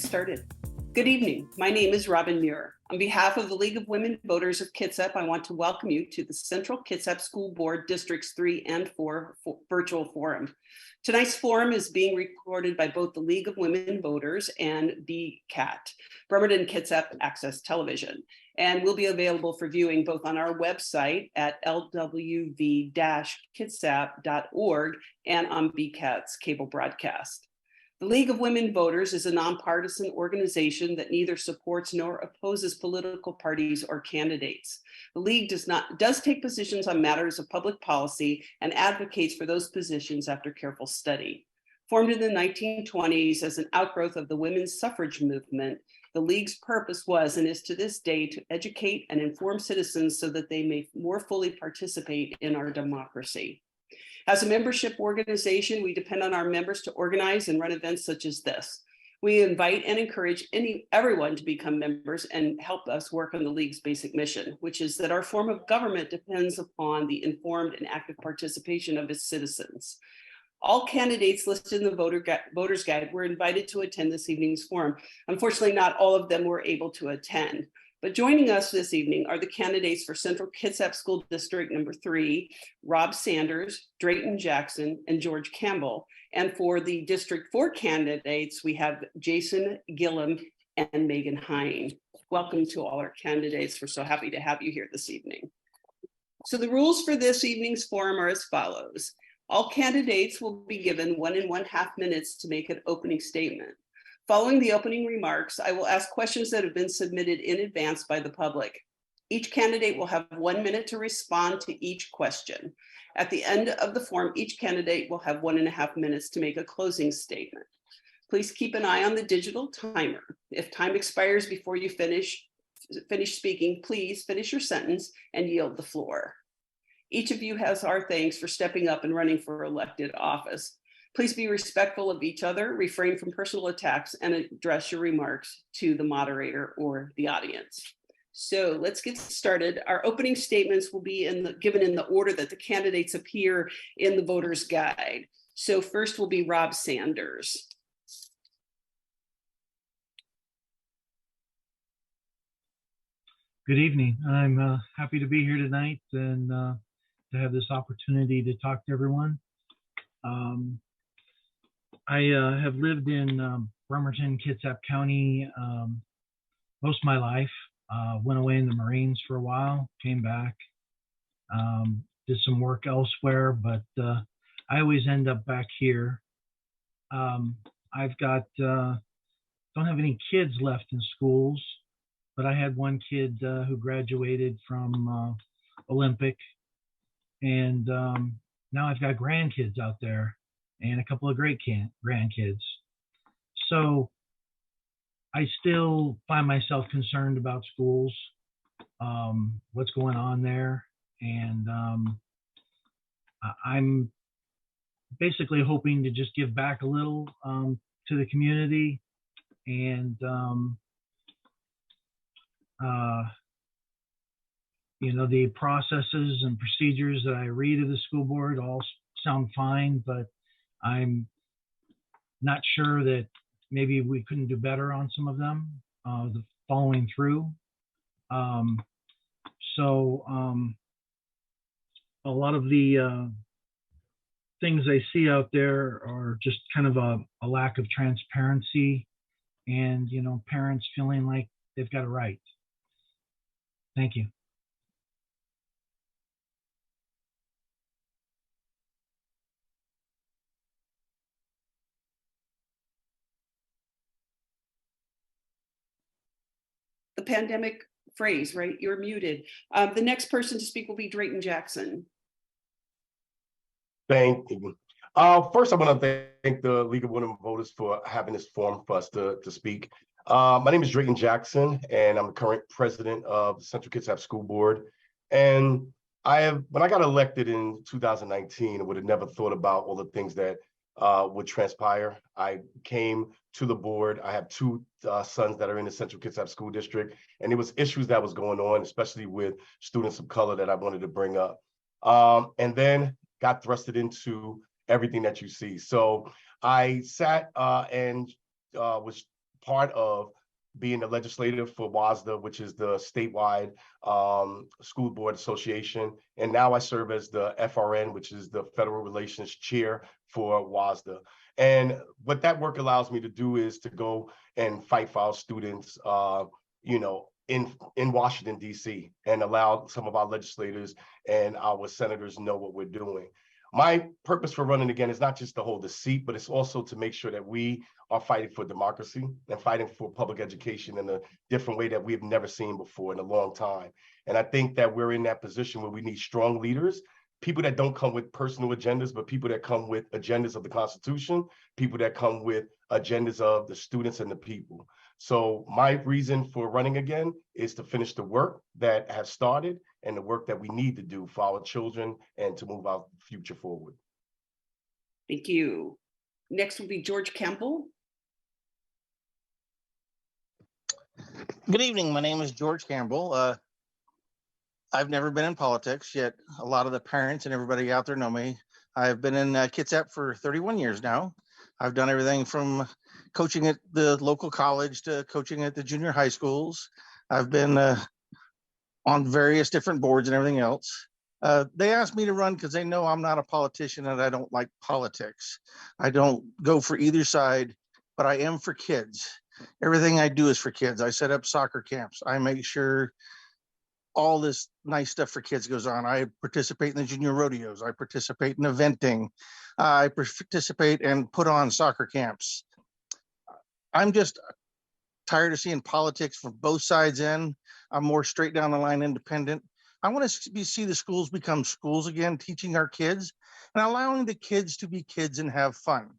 started. Good evening. My name is Robin Muir. On behalf of the League of Women Voters of Kitsap, I want to welcome you to the Central Kitsap School Board Districts 3 and 4 virtual forum. Tonight's forum is being recorded by both the League of Women Voters and BCAT, Bremerton-Kitsap Access Television, and will be available for viewing both on our website at lwv-kitsap.org and on BCAT's cable broadcast. The League of Women Voters is a nonpartisan organization that neither supports nor opposes political parties or candidates. The League does take positions on matters of public policy and advocates for those positions after careful study. Formed in the 1920s as an outgrowth of the women's suffrage movement, the League's purpose was and is to this day to educate and inform citizens so that they may more fully participate in our democracy. As a membership organization, we depend on our members to organize and run events such as this. We invite and encourage everyone to become members and help us work on the League's basic mission, which is that our form of government depends upon the informed and active participation of its citizens. All candidates listed in the Voters Guide were invited to attend this evening's forum. Unfortunately, not all of them were able to attend. But joining us this evening are the candidates for Central Kitsap School District number 3, Rob Sanders, Drayton Jackson, and George Campbell. And for the District 4 candidates, we have Jason Gilham and Meghan Hein. Welcome to all our candidates. We're so happy to have you here this evening. So the rules for this evening's forum are as follows. All candidates will be given 1 1/2 minutes to make an opening statement. Following the opening remarks, I will ask questions that have been submitted in advance by the public. Each candidate will have 1 minute to respond to each question. At the end of the forum, each candidate will have 1 1/2 minutes to make a closing statement. Please keep an eye on the digital timer. If time expires before you finish speaking, please finish your sentence and yield the floor. Each of you has our thanks for stepping up and running for elected office. Please be respectful of each other, refrain from personal attacks, and address your remarks to the moderator or the audience. So let's get started. Our opening statements will be given in the order that the candidates appear in the Voters Guide. So first will be Rob Sanders. Good evening. I'm happy to be here tonight and to have this opportunity to talk to everyone. I have lived in Bremerton-Kitsap County most of my life. Went away in the Marines for a while, came back, did some work elsewhere, but I always end up back here. I've got, don't have any kids left in schools, but I had one kid who graduated from Olympic, and now I've got grandkids out there and a couple of great grandkids. So I still find myself concerned about schools, what's going on there. And I'm basically hoping to just give back a little to the community. And, you know, the processes and procedures that I read of the school board all sound fine, but I'm not sure that maybe we couldn't do better on some of them, the following through. So a lot of the things I see out there are just kind of a lack of transparency and, you know, parents feeling like they've got a right. Thank you. The pandemic phrase, right? You're muted. The next person to speak will be Drayton Jackson. Thank you. First, I want to thank the League of Women Voters for having this forum for us to speak. My name is Drayton Jackson, and I'm the current president of the Central Kitsap School Board. And when I got elected in 2019, I would have never thought about all the things that would transpire. I came to the board. I have 2 sons that are in the Central Kitsap School District, and there was issues that was going on, especially with students of color, that I wanted to bring up. And then got thrusted into everything that you see. So I sat and was part of being the legislative for WASDA, which is the statewide school board association. And now I serve as the FRN, which is the Federal Relations Chair for WASDA. And what that work allows me to do is to go and fight for our students, you know, in Washington, D.C., and allow some of our legislators and our senators know what we're doing. My purpose for running again is not just to hold the seat, but it's also to make sure that we are fighting for democracy and fighting for public education in a different way that we've never seen before in a long time. And I think that we're in that position where we need strong leaders, people that don't come with personal agendas, but people that come with agendas of the Constitution, people that come with agendas of the students and the people. So my reason for running again is to finish the work that has started and the work that we need to do for our children and to move our future forward. Thank you. Next will be George Campbell. Good evening. My name is George Campbell. I've never been in politics, yet a lot of the parents and everybody out there know me. I've been in Kitsap for 31 years now. I've done everything from coaching at the local college to coaching at the junior high schools. I've been on various different boards and everything else. They asked me to run because they know I'm not a politician and I don't like politics. I don't go for either side, but I am for kids. Everything I do is for kids. I set up soccer camps. I make sure all this nice stuff for kids goes on. I participate in the junior rodeos. I participate in eventing. I participate and put on soccer camps. I'm just tired of seeing politics from both sides in. I'm more straight down the line independent. I want to see the schools become schools again, teaching our kids and allowing the kids to be kids and have fun.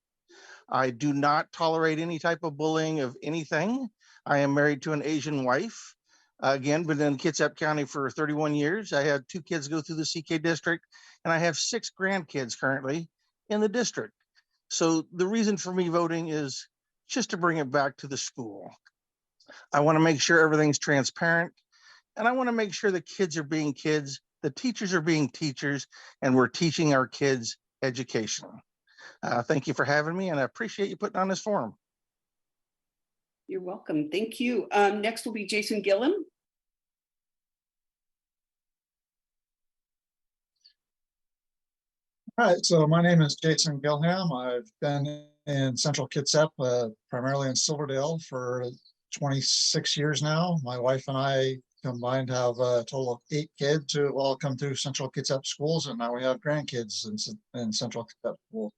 I do not tolerate any type of bullying of anything. I am married to an Asian wife. Again, been in Kitsap County for 31 years. I had 2 kids go through the CK district, and I have 6 grandkids currently in the district. So the reason for me voting is just to bring it back to the school. I want to make sure everything's transparent, and I want to make sure the kids are being kids, the teachers are being teachers, and we're teaching our kids education. Thank you for having me, and I appreciate you putting on this forum. You're welcome. Thank you. Next will be Jason Gilham. All right, so my name is Jason Gilham. I've been in Central Kitsap, primarily in Silverdale for 26 years now. My wife and I combined have a total of 8 kids who have all come through Central Kitsap schools, and now we have grandkids in Central Kitsap schools.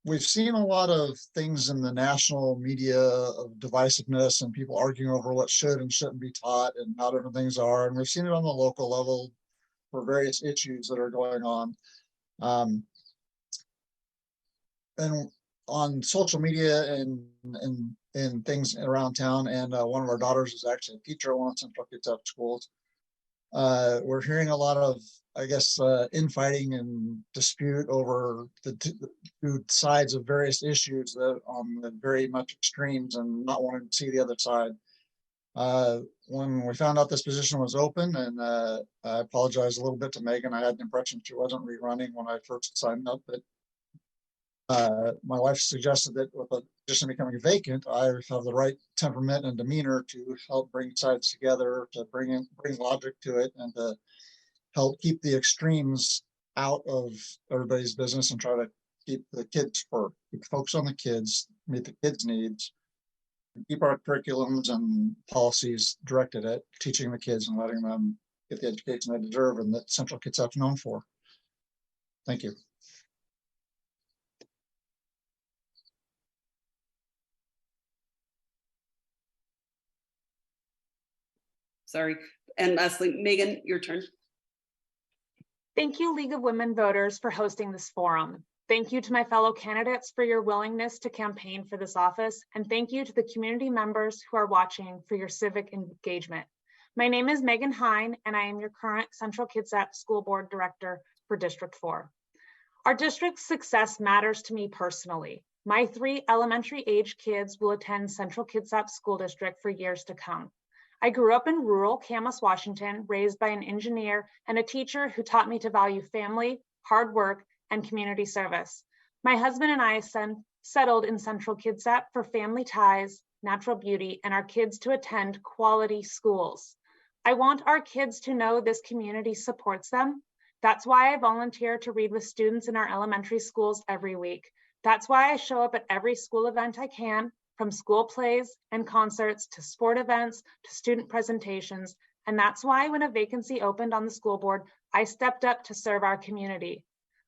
We've seen a lot of things in the national media of divisiveness and people arguing over what should and shouldn't be taught and how different things are. And we've seen it on the local level for various issues that are going on. And on social media and things around town. And one of our daughters is actually a teacher at one of Central Kitsap schools. We're hearing a lot of, I guess, infighting and dispute over the 2 sides of various issues that on the very much extremes and not wanting to see the other side. When we found out this position was open, and I apologize a little bit to Meghan. I had the impression she wasn't rerunning when I first signed up, but my wife suggested that with the position becoming vacant, I have the right temperament and demeanor to help bring sides together, to bring logic to it, and to help keep the extremes out of everybody's business and try to keep the kids first, focus on the kids, meet the kids' needs, and keep our curriculums and policies directed at teaching the kids and letting them get the education they deserve and that Central Kitsap's known for. Thank you. Sorry. And lastly, Meghan, your turn. Thank you, League of Women Voters, for hosting this forum. Thank you to my fellow candidates for your willingness to campaign for this office, and thank you to the community members who are watching for your civic engagement. My name is Meghan Hein, and I am your current Central Kitsap School Board Director for District 4. Our district's success matters to me personally. My 3 elementary-age kids will attend Central Kitsap School District for years to come. I grew up in rural Camas, Washington, raised by an engineer and a teacher who taught me to value family, hard work, and community service. My husband and I settled in Central Kitsap for family ties, natural beauty, and our kids to attend quality schools. I want our kids to know this community supports them. That's why I volunteer to read with students in our elementary schools every week. That's why I show up at every school event I can, from school plays and concerts to sport events to student presentations. And that's why when a vacancy opened on the school board, I stepped up to serve our community.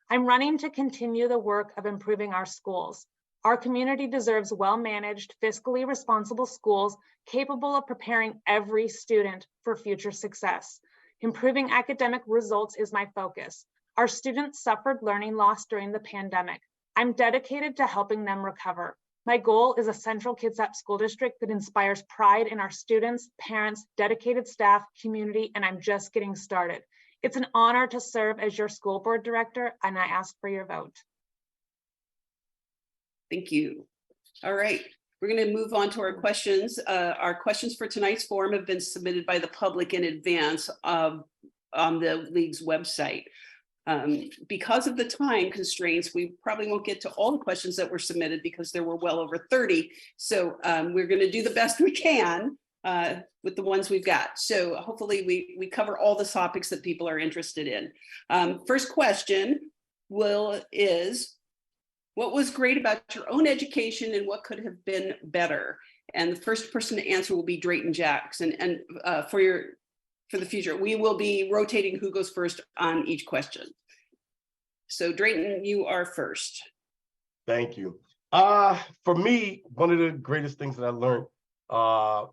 I'm running to continue the work of improving our schools. Our community deserves well-managed, fiscally responsible schools capable of preparing every student for future success. Improving academic results is my focus. Our students suffered learning loss during the pandemic. I'm dedicated to helping them recover. My goal is a Central Kitsap school district that inspires pride in our students, parents, dedicated staff, community, and I'm just getting started. It's an honor to serve as your school board director, and I ask for your vote. Thank you. All right, we're going to move on to our questions. Our questions for tonight's forum have been submitted by the public in advance on the league's website. Because of the time constraints, we probably won't get to all the questions that were submitted because there were well over 30. So we're going to do the best we can with the ones we've got. So hopefully we cover all the topics that people are interested in. First question is, what was great about your own education and what could have been better? And the first person to answer will be Drayton Jackson. And for the future, we will be rotating who goes first on each question. So Drayton, you are first. Thank you. For me, one of the greatest things that I learned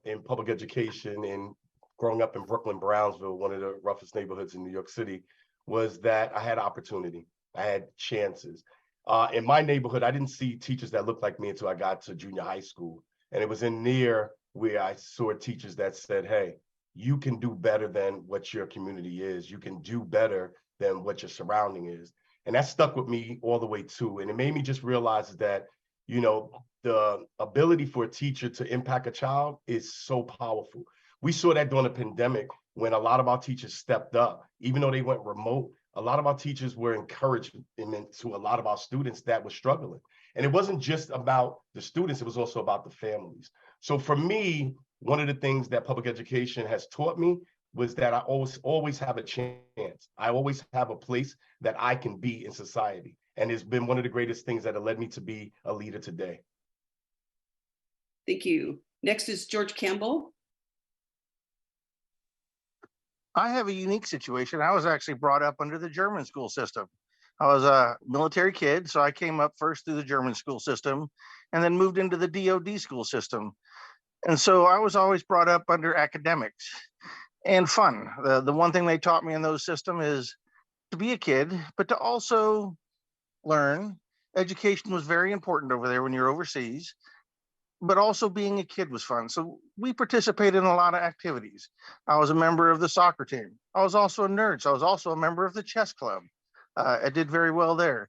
in public education and growing up in Brooklyn, Brownsville, one of the roughest neighborhoods in New York City, was that I had opportunity. I had chances. In my neighborhood, I didn't see teachers that looked like me until I got to junior high school. And it was in near where I saw teachers that said, hey, you can do better than what your community is. You can do better than what your surrounding is. And that stuck with me all the way too. And it made me just realize that, you know, the ability for a teacher to impact a child is so powerful. We saw that during the pandemic when a lot of our teachers stepped up, even though they went remote. A lot of our teachers were encouraging to a lot of our students that were struggling. And it wasn't just about the students, it was also about the families. So for me, one of the things that public education has taught me was that I always have a chance. I always have a place that I can be in society. And it's been one of the greatest things that have led me to be a leader today. Thank you. Next is George Campbell. I have a unique situation. I was actually brought up under the German school system. I was a military kid, so I came up first through the German school system and then moved into the DoD school system. And so I was always brought up under academics and fun. The one thing they taught me in those systems is to be a kid, but to also learn. Education was very important over there when you're overseas, but also being a kid was fun. So we participated in a lot of activities. I was a member of the soccer team. I was also a nerd. So I was also a member of the chess club. I did very well there.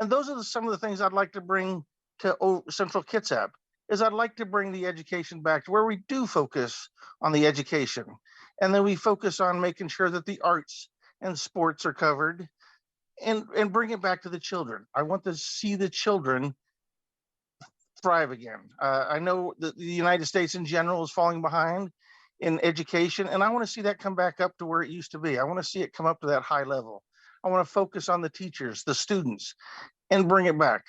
And those are some of the things I'd like to bring to Central Kitsap, is I'd like to bring the education back to where we do focus on the education. And then we focus on making sure that the arts and sports are covered and bring it back to the children. I want to see the children thrive again. I know that the United States in general is falling behind in education, and I want to see that come back up to where it used to be. I want to see it come up to that high level. I want to focus on the teachers, the students, and bring it back.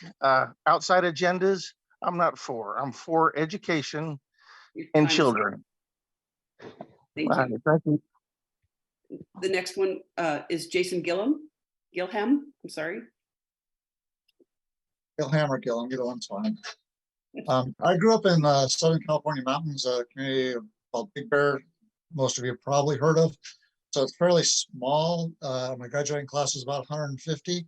Outside agendas, I'm not for. I'm for education and children. Thank you. Thank you. The next one is Jason Gilham. I'm sorry. Gilham or Gilham, either one's fine. I grew up in Southern California mountains, a community called Big Bear. Most of you have probably heard of. So it's fairly small. My graduating class was about 150.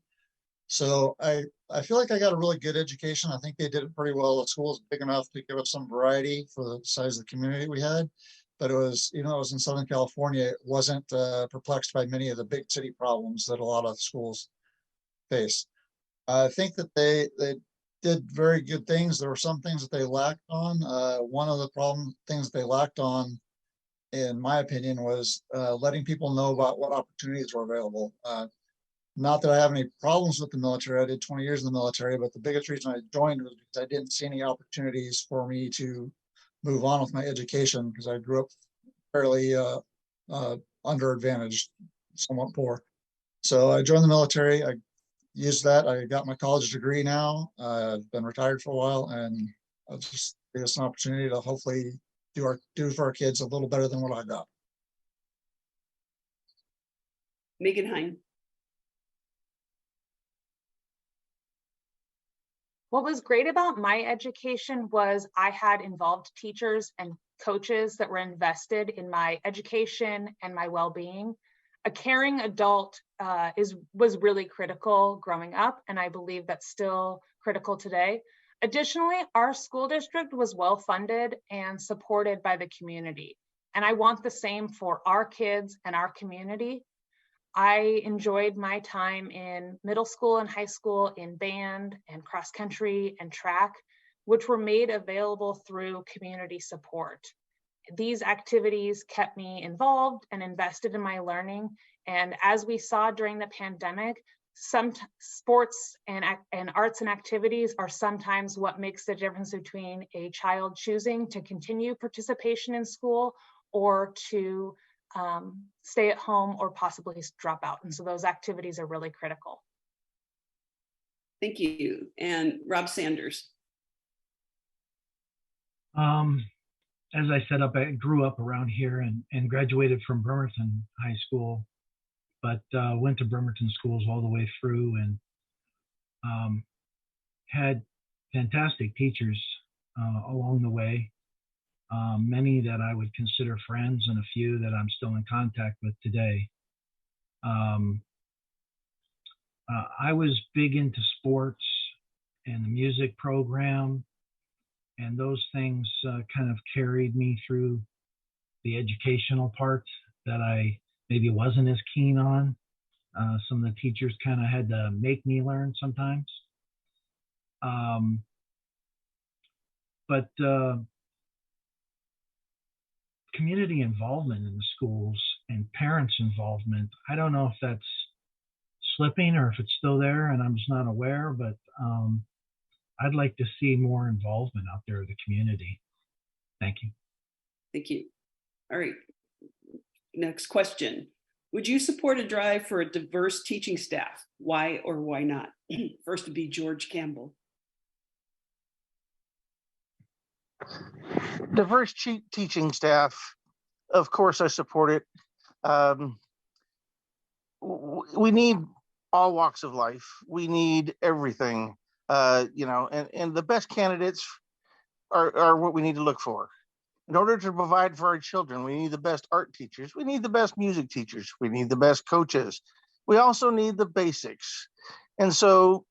So I feel like I got a really good education. I think they did it pretty well. The school was big enough to give us some variety for the size of the community we had. But it was, you know, it was in Southern California. It wasn't perplexed by many of the big city problems that a lot of schools face. I think that they did very good things. There were some things that they lacked on. One of the things they lacked on, in my opinion, was letting people know about what opportunities were available. Not that I have any problems with the military. I did 20 years in the military, but the biggest reason I joined was because I didn't see any opportunities for me to move on with my education, because I grew up fairly underadvantaged, somewhat poor. So I joined the military. I used that. I got my college degree now. I've been retired for a while, and I'll just give us an opportunity to hopefully do for our kids a little better than what I got. Meghan Hein. What was great about my education was I had involved teachers and coaches that were invested in my education and my well-being. A caring adult was really critical growing up, and I believe that's still critical today. Additionally, our school district was well funded and supported by the community, and I want the same for our kids and our community. I enjoyed my time in middle school and high school in band and cross country and track, which were made available through community support. These activities kept me involved and invested in my learning. And as we saw during the pandemic, some sports and arts and activities are sometimes what makes the difference between a child choosing to continue participation in school or to stay at home or possibly drop out. And so those activities are really critical. Thank you. And Rob Sanders. As I said, I grew up around here and graduated from Bremerton High School, but went to Bremerton schools all the way through, and had fantastic teachers along the way. Many that I would consider friends, and a few that I'm still in contact with today. I was big into sports and the music program, and those things kind of carried me through the educational part that I maybe wasn't as keen on. Some of the teachers kind of had to make me learn sometimes. But community involvement in the schools and parents' involvement, I don't know if that's slipping or if it's still there and I'm just not aware, but I'd like to see more involvement out there in the community. Thank you. Thank you. All right. Next question. Would you support a drive for a diverse teaching staff? Why or why not? First would be George Campbell. Diverse teaching staff, of course I support it. We need all walks of life. We need everything, and the best candidates are what we need to look for. In order to provide for our children, we need the best art teachers. We need the best music teachers. We need the best coaches. We also need the basics. And so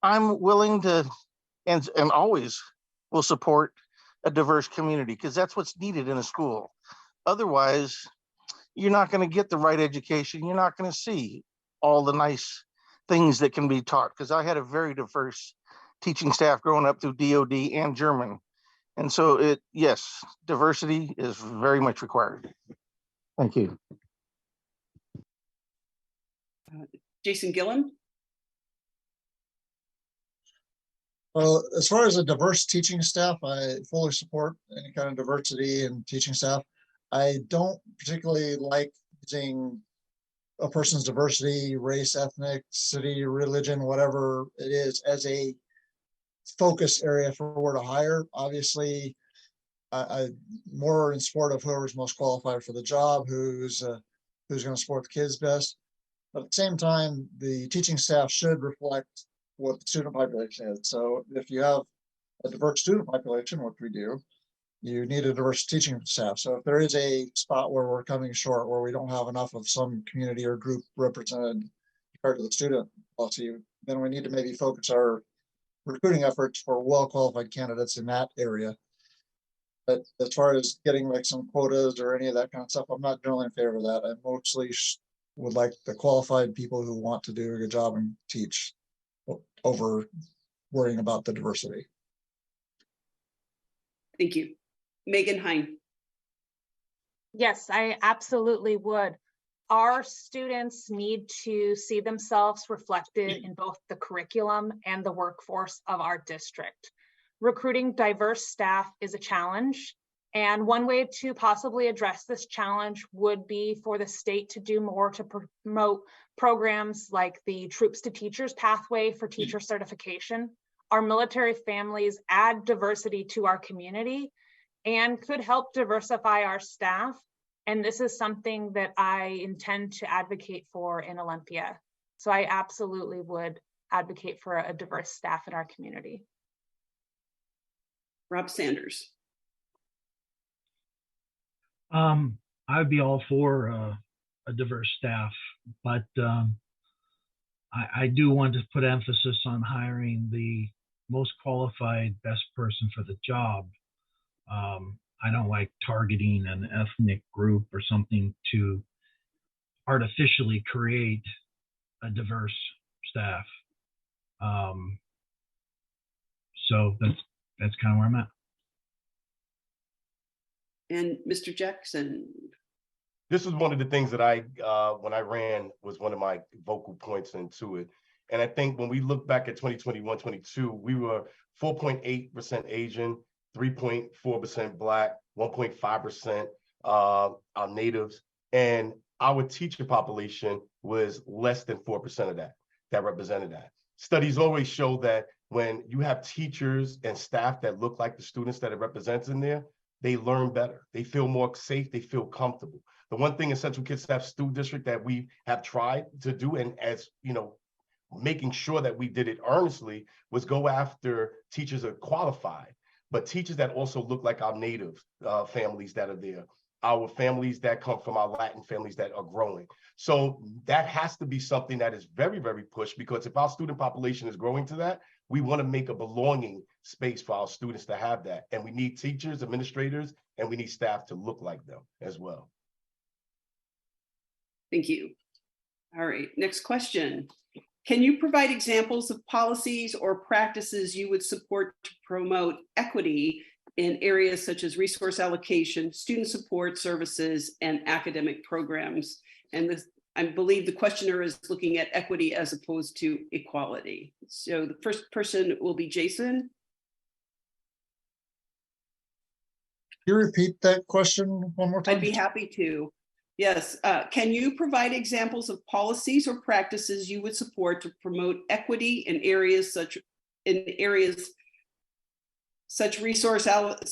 I'm willing to, and always will support a diverse community, because that's what's needed in a school. Otherwise, you're not going to get the right education. You're not going to see all the nice things that can be taught, because I had a very diverse teaching staff growing up through DOD and German. And so yes, diversity is very much required. Thank you. Jason Gilham. Well, as far as a diverse teaching staff, I fully support any kind of diversity in teaching staff. I don't particularly like using a person's diversity, race, ethnicity, religion, whatever it is, as a focus area for where to hire. Obviously, I'm more in support of whoever's most qualified for the job, who's going to support the kids best. But at the same time, the teaching staff should reflect what the student population is. So if you have a diverse student population, which we do, you need a diverse teaching staff. So if there is a spot where we're coming short, where we don't have enough of some community or group represented compared to the student policy, then we need to maybe focus our recruiting efforts for well-qualified candidates in that area. But as far as getting like some quotas or any of that kind of stuff, I'm not generally in favor of that. I mostly would like the qualified people who want to do a good job and teach over worrying about the diversity. Thank you. Meghan Hein. Yes, I absolutely would. Our students need to see themselves reflected in both the curriculum and the workforce of our district. Recruiting diverse staff is a challenge, and one way to possibly address this challenge would be for the state to do more to promote programs like the Troops to Teachers pathway for teacher certification. Our military families add diversity to our community and could help diversify our staff. And this is something that I intend to advocate for in Olympia. So I absolutely would advocate for a diverse staff in our community. Rob Sanders. I would be all for a diverse staff, but I do want to put emphasis on hiring the most qualified, best person for the job. I don't like targeting an ethnic group or something to artificially create a diverse staff. So that's kind of where I'm at. And Mr. Jackson. This was one of the things that I, when I ran, was one of my vocal points into it. And I think when we look back at 2021-22, we were 4.8% Asian, 3.4% Black, 1.5% our natives, and our teacher population was less than 4% of that represented that. Studies always show that when you have teachers and staff that look like the students that it represents in there, they learn better, they feel more safe, they feel comfortable. The one thing in Central Kitsap School District that we have tried to do, and as you know, making sure that we did it earnestly, was go after teachers that are qualified, but teachers that also look like our native families that are there, our families that come from our Latin families that are growing. So that has to be something that is very, very pushed, because if our student population is growing to that, we want to make a belonging space for our students to have that. And we need teachers, administrators, and we need staff to look like them as well. Thank you. All right, next question. Can you provide examples of policies or practices you would support to promote equity in areas such as resource allocation, student support services, and academic programs? And this, I believe the questioner is looking at equity as opposed to equality. So the first person will be Jason. Can you repeat that question one more time? I'd be happy to. Yes. Can you provide examples of policies or practices you would support to promote equity in areas such as resource allocation,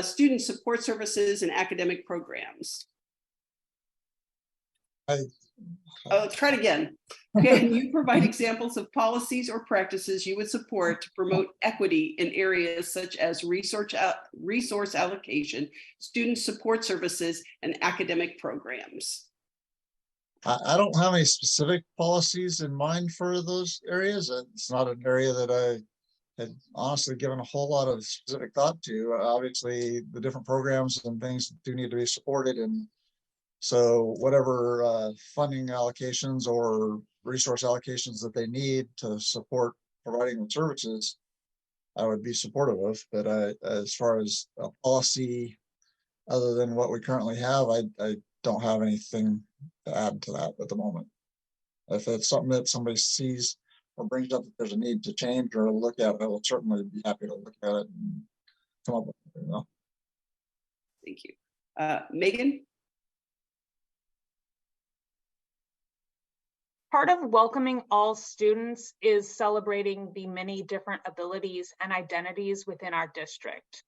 student support services and academic programs? Let's try it again. Can you provide examples of policies or practices you would support to promote equity in areas such as resource allocation, student support services, and academic programs? I don't have any specific policies in mind for those areas. It's not an area that I had honestly given a whole lot of specific thought to. Obviously, the different programs and things do need to be supported, and so whatever funding allocations or resource allocations that they need to support providing the services, I would be supportive of. But as far as a policy, other than what we currently have, I don't have anything to add to that at the moment. If it's something that somebody sees or brings up that there's a need to change or look at, I will certainly be happy to look at it and come up with it. You know? Thank you. Meghan? Part of welcoming all students is celebrating the many different abilities and identities within our district.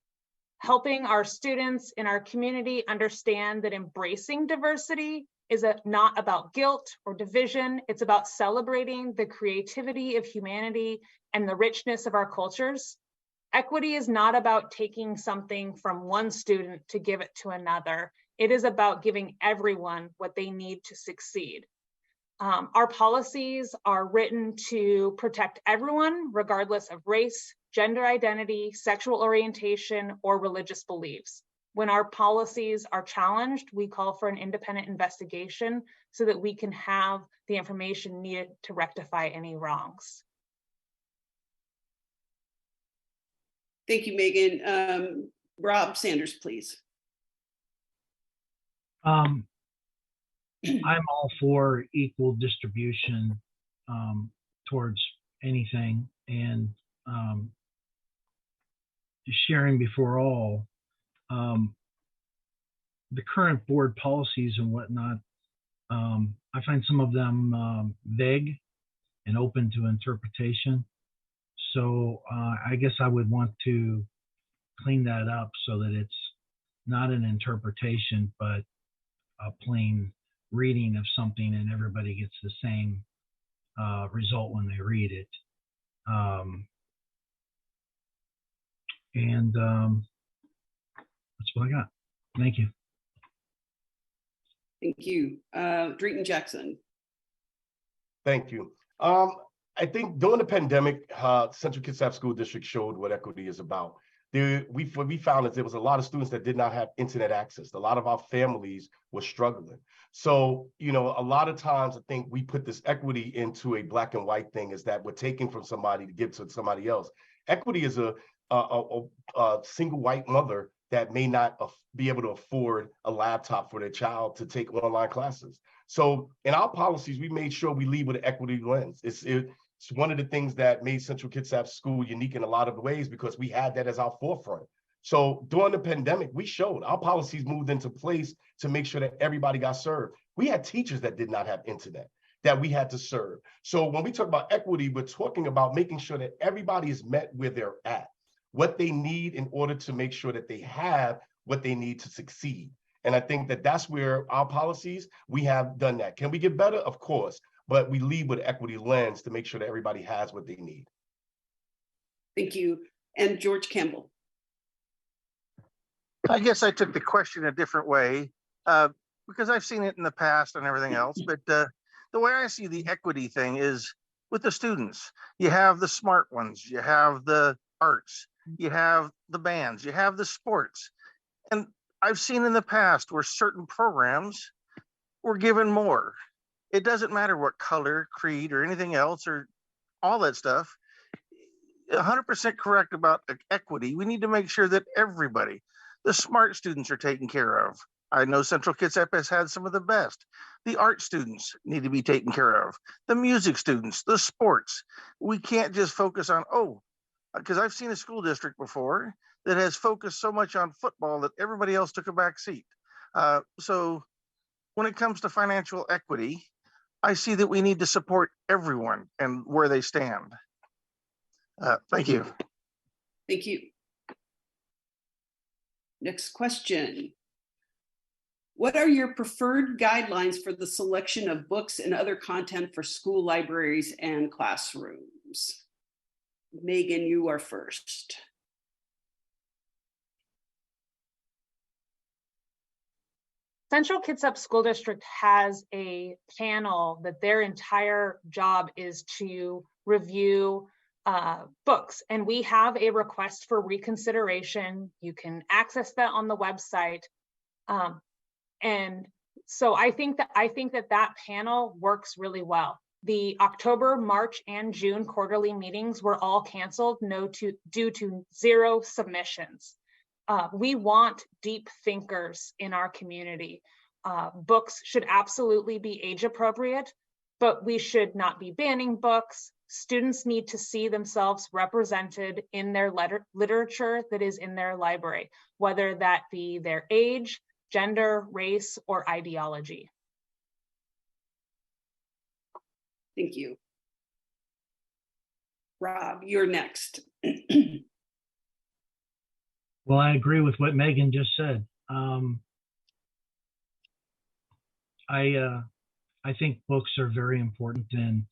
Helping our students in our community understand that embracing diversity is not about guilt or division. It's about celebrating the creativity of humanity and the richness of our cultures. Equity is not about taking something from one student to give it to another. It is about giving everyone what they need to succeed. Our policies are written to protect everyone, regardless of race, gender identity, sexual orientation, or religious beliefs. When our policies are challenged, we call for an independent investigation so that we can have the information needed to rectify any wrongs. Thank you, Meghan. Rob Sanders, please. I'm all for equal distribution towards anything, and sharing before all. The current board policies and whatnot, I find some of them vague and open to interpretation. So I guess I would want to clean that up so that it's not an interpretation, but a plain reading of something, and everybody gets the same result when they read it. That's what I got. Thank you. Thank you. Drayton Jackson. Thank you. I think during the pandemic, Central Kitsap School District showed what equity is about. What we found is there was a lot of students that did not have internet access. A lot of our families were struggling. So, you know, a lot of times I think we put this equity into a black and white thing, is that we're taking from somebody to give to somebody else. Equity is a single white mother that may not be able to afford a laptop for their child to take online classes. So in our policies, we made sure we lead with an equity lens. It's one of the things that made Central Kitsap School unique in a lot of ways, because we had that as our forefront. So during the pandemic, we showed our policies moved into place to make sure that everybody got served. We had teachers that did not have internet that we had to serve. So when we talk about equity, we're talking about making sure that everybody is met where they're at, what they need in order to make sure that they have what they need to succeed. And I think that that's where our policies, we have done that. Can we get better? Of course, but we lead with equity lens to make sure that everybody has what they need. Thank you. And George Campbell. I guess I took the question a different way because I've seen it in the past and everything else. But the way I see the equity thing is with the students. You have the smart ones, you have the arts, you have the bands, you have the sports. And I've seen in the past where certain programs were given more. It doesn't matter what color, creed, or anything else, or all that stuff. 100% correct about equity. We need to make sure that everybody, the smart students, are taken care of. I know Central Kitsap has had some of the best. The art students need to be taken care of. The music students, the sports. We can't just focus on, because I've seen a school district before that has focused so much on football that everybody else took a back seat. So when it comes to financial equity, I see that we need to support everyone and where they stand. Thank you. Thank you. Next question. What are your preferred guidelines for the selection of books and other content for school libraries and classrooms? Meghan, you are first. Central Kitsap School District has a panel that their entire job is to review books, and we have a request for reconsideration. You can access that on the website. And so I think that panel works really well. The October, March, and June quarterly meetings were all canceled due to 0 submissions. We want deep thinkers in our community. Books should absolutely be age appropriate, but we should not be banning books. Students need to see themselves represented in their literature that is in their library, whether that be their age, gender, race, or ideology. Thank you. Rob, you're next. Well, I agree with what Meghan just said. I think books are very important, and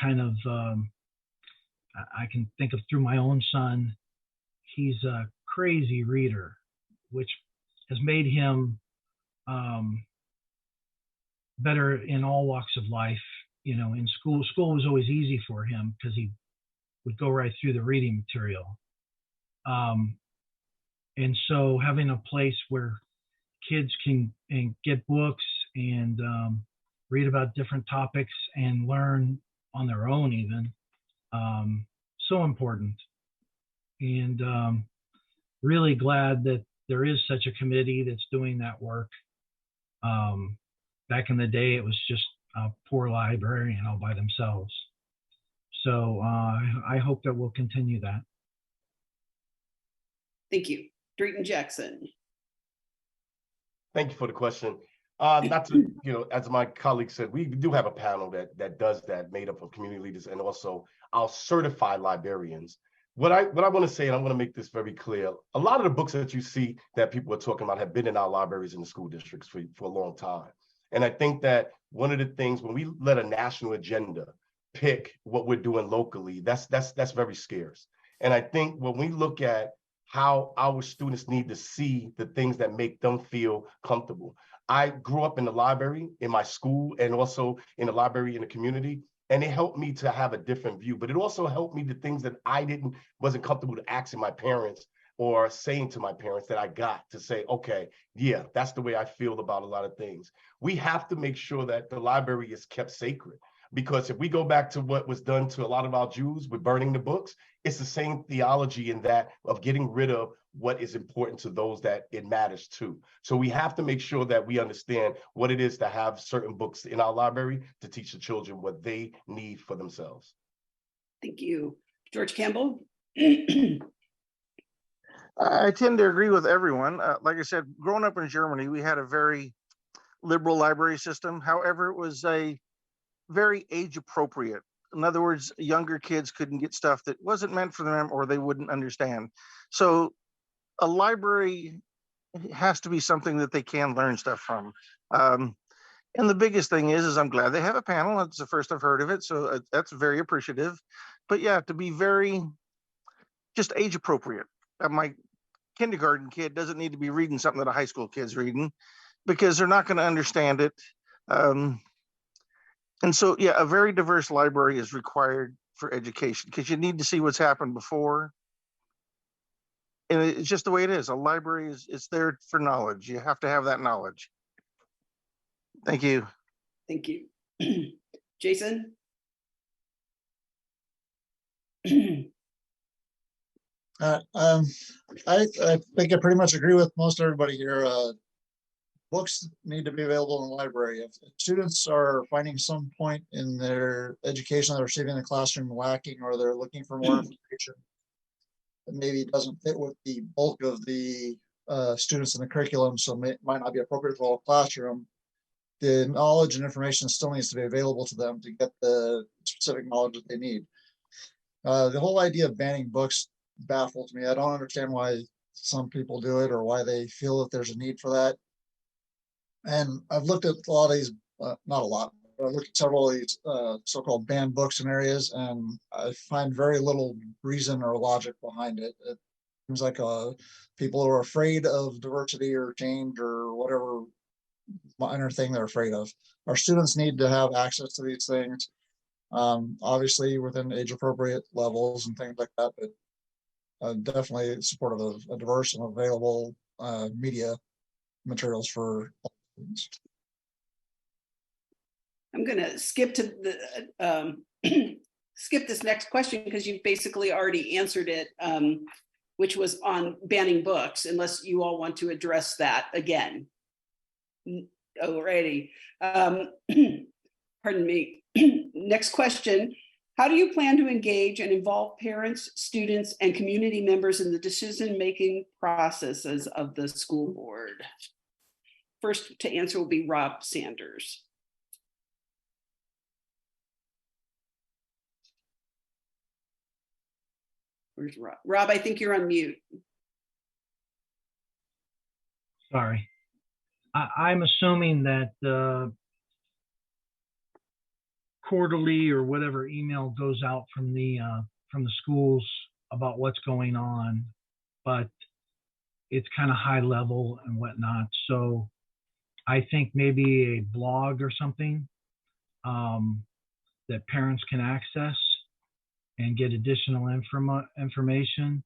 kind of, I can think of through my own son. He's a crazy reader, which has made him better in all walks of life. You know, in school was always easy for him because he would go right through the reading material. And so having a place where kids can get books and read about different topics and learn on their own even, so important. And really glad that there is such a committee that's doing that work. Back in the day, it was just a poor librarian all by themselves. So I hope that we'll continue that. Thank you. Drayton Jackson. Thank you for the question. Not to, as my colleague said, we do have a panel that does that, made up of community leaders and also our certified librarians. What I want to say, and I'm going to make this very clear, a lot of the books that you see that people are talking about have been in our libraries in the school districts for a long time. And I think that one of the things, when we let a national agenda pick what we're doing locally, that's very scarce. And I think when we look at how our students need to see the things that make them feel comfortable. I grew up in the library in my school and also in the library in the community, and it helped me to have a different view, but it also helped me the things that I wasn't comfortable to asking my parents or saying to my parents that I got to say, okay, yeah, that's the way I feel about a lot of things. We have to make sure that the library is kept sacred. Because if we go back to what was done to a lot of our Jews with burning the books, it's the same theology in that of getting rid of what is important to those that it matters to. So we have to make sure that we understand what it is to have certain books in our library to teach the children what they need for themselves. Thank you. George Campbell. I tend to agree with everyone. Like I said, growing up in Germany, we had a very liberal library system. However, it was a very age appropriate. In other words, younger kids couldn't get stuff that wasn't meant for them or they wouldn't understand. So a library has to be something that they can learn stuff from. And the biggest thing is I'm glad they have a panel. It's the first I've heard of it. So that's very appreciative. But yeah, to be very just age appropriate. My kindergarten kid doesn't need to be reading something that a high school kid's reading because they're not going to understand it. And so, yeah, a very diverse library is required for education because you need to see what's happened before. And it's just the way it is. A library is there for knowledge. You have to have that knowledge. Thank you. Thank you. Jason? I think I pretty much agree with most everybody here. Books need to be available in the library. If students are finding some point in their education they're receiving in the classroom lacking, or they're looking for more information that maybe doesn't fit with the bulk of the students in the curriculum, so it might not be appropriate for the classroom, the knowledge and information still needs to be available to them to get the specific knowledge that they need. The whole idea of banning books baffles me. I don't understand why some people do it or why they feel that there's a need for that. And I've looked at a lot of these, not a lot, but I've looked at several of these so-called banned books in areas, and I find very little reason or logic behind it. It seems like people are afraid of diversity or change or whatever minor thing they're afraid of. Our students need to have access to these things, obviously within age-appropriate levels and things like that, but definitely supportive of a diverse and available media materials for all students. I'm going to skip to the skip this next question because you've basically already answered it, which was on banning books, unless you all want to address that again. Alrighty. Pardon me. Next question. How do you plan to engage and involve parents, students, and community members in the decision-making processes of the school board? First to answer will be Rob Sanders. Where's Rob? Rob, I think you're on mute. Sorry. I'm assuming that quarterly or whatever email goes out from the schools about what's going on, but it's kind of high level and whatnot. So I think maybe a blog or something that parents can access and get additional information,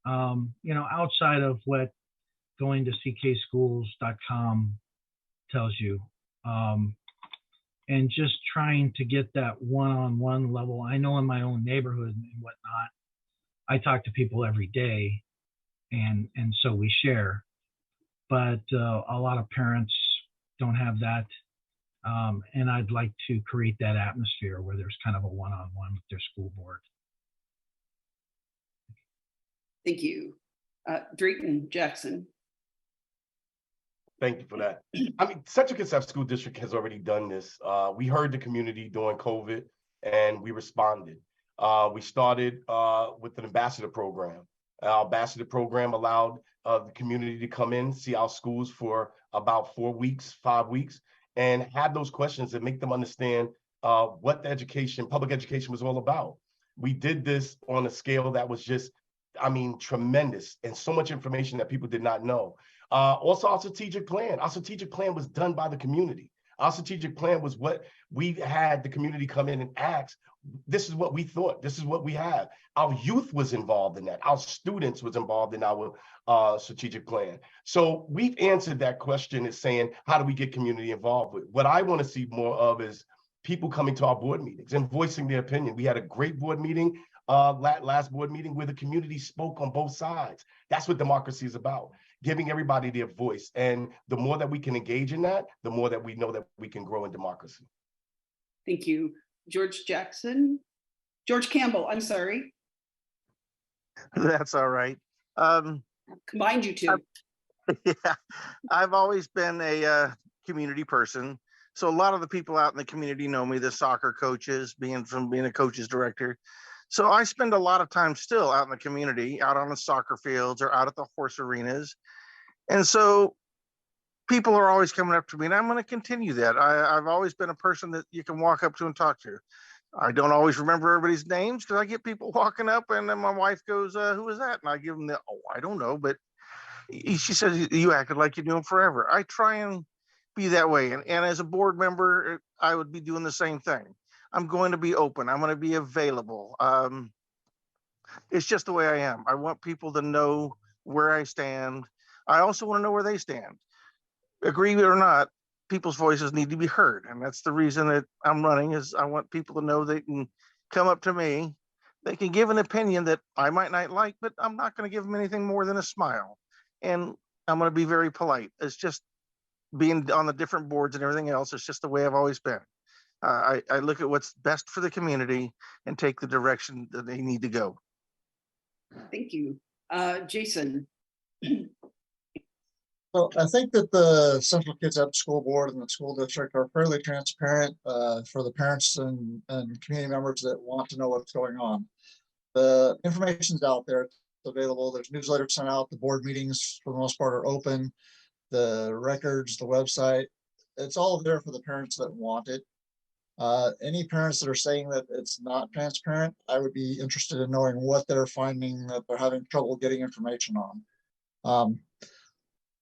outside of what going to ckschools.com tells you. And just trying to get that one-on-one level. I know in my own neighborhood and whatnot, I talk to people every day, and so we share. But a lot of parents don't have that. And I'd like to create that atmosphere where there's kind of a one-on-one with their school board. Thank you. Drayton Jackson. Thank you for that. I mean, Central Kitsap School District has already done this. We heard the community during COVID and we responded. We started with an ambassador program. Our ambassador program allowed the community to come in, see our schools for about 4 weeks, 5 weeks, and have those questions and make them understand what the education, public education was all about. We did this on a scale that was just, I mean, tremendous, and so much information that people did not know. Also, our strategic plan. Our strategic plan was done by the community. Our strategic plan was what we had the community come in and ask. This is what we thought. This is what we have. Our youth was involved in that. Our students was involved in our strategic plan. So we've answered that question is saying, how do we get community involved with? What I want to see more of is people coming to our board meetings and voicing their opinion. We had a great board meeting, last board meeting, where the community spoke on both sides. That's what democracy is about, giving everybody their voice. And the more that we can engage in that, the more that we know that we can grow in democracy. Thank you. George Campbell, I'm sorry. That's all right. Combined you two. Yeah, I've always been a community person. So a lot of the people out in the community know me, the soccer coaches, being a coach's director. So I spend a lot of time still out in the community, out on the soccer fields or out at the horse arenas. And so people are always coming up to me, and I'm going to continue that. I've always been a person that you can walk up to and talk to. I don't always remember everybody's names because I get people walking up, and then my wife goes, who is that? And I give them the, oh, I don't know. But she says, you acted like you knew him forever. I try and be that way. And as a board member, I would be doing the same thing. I'm going to be open. I'm going to be available. It's just the way I am. I want people to know where I stand. I also want to know where they stand. Agree or not, people's voices need to be heard. And that's the reason that I'm running, is I want people to know they can come up to me. They can give an opinion that I might not like, but I'm not going to give them anything more than a smile. And I'm going to be very polite. It's just being on the different boards and everything else. It's just the way I've always been. I look at what's best for the community and take the direction that they need to go. Thank you. Jason. So I think that the Central Kitsap School Board and the school district are fairly transparent for the parents and community members that want to know what's going on. The information's out there, it's available. There's newsletters sent out. The board meetings, for the most part, are open. The records, the website, it's all there for the parents that want it. Any parents that are saying that it's not transparent, I would be interested in knowing what they're finding that they're having trouble getting information on.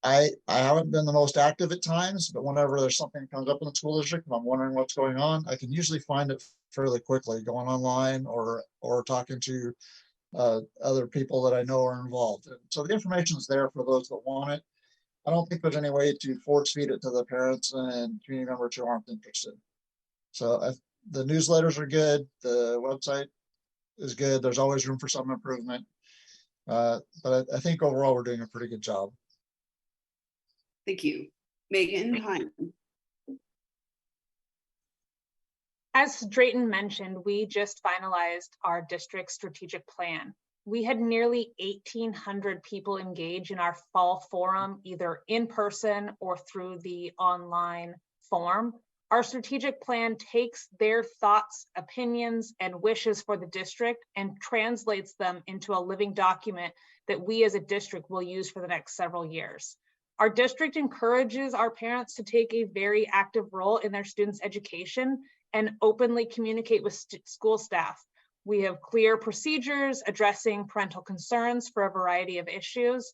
I haven't been the most active at times, but whenever there's something that comes up in the school district and I'm wondering what's going on, I can usually find it fairly quickly, going online or talking to other people that I know are involved. And so the information is there for those that want it. I don't think there's any way to force feed it to the parents and community members who aren't interested. So the newsletters are good. The website is good. There's always room for some improvement. But I think overall we're doing a pretty good job. Thank you. Meghan, Hein. As Drayton mentioned, we just finalized our district strategic plan. We had nearly 1,800 people engage in our fall forum, either in person or through the online form. Our strategic plan takes their thoughts, opinions, and wishes for the district and translates them into a living document that we as a district will use for the next several years. Our district encourages our parents to take a very active role in their students' education and openly communicate with school staff. We have clear procedures addressing parental concerns for a variety of issues.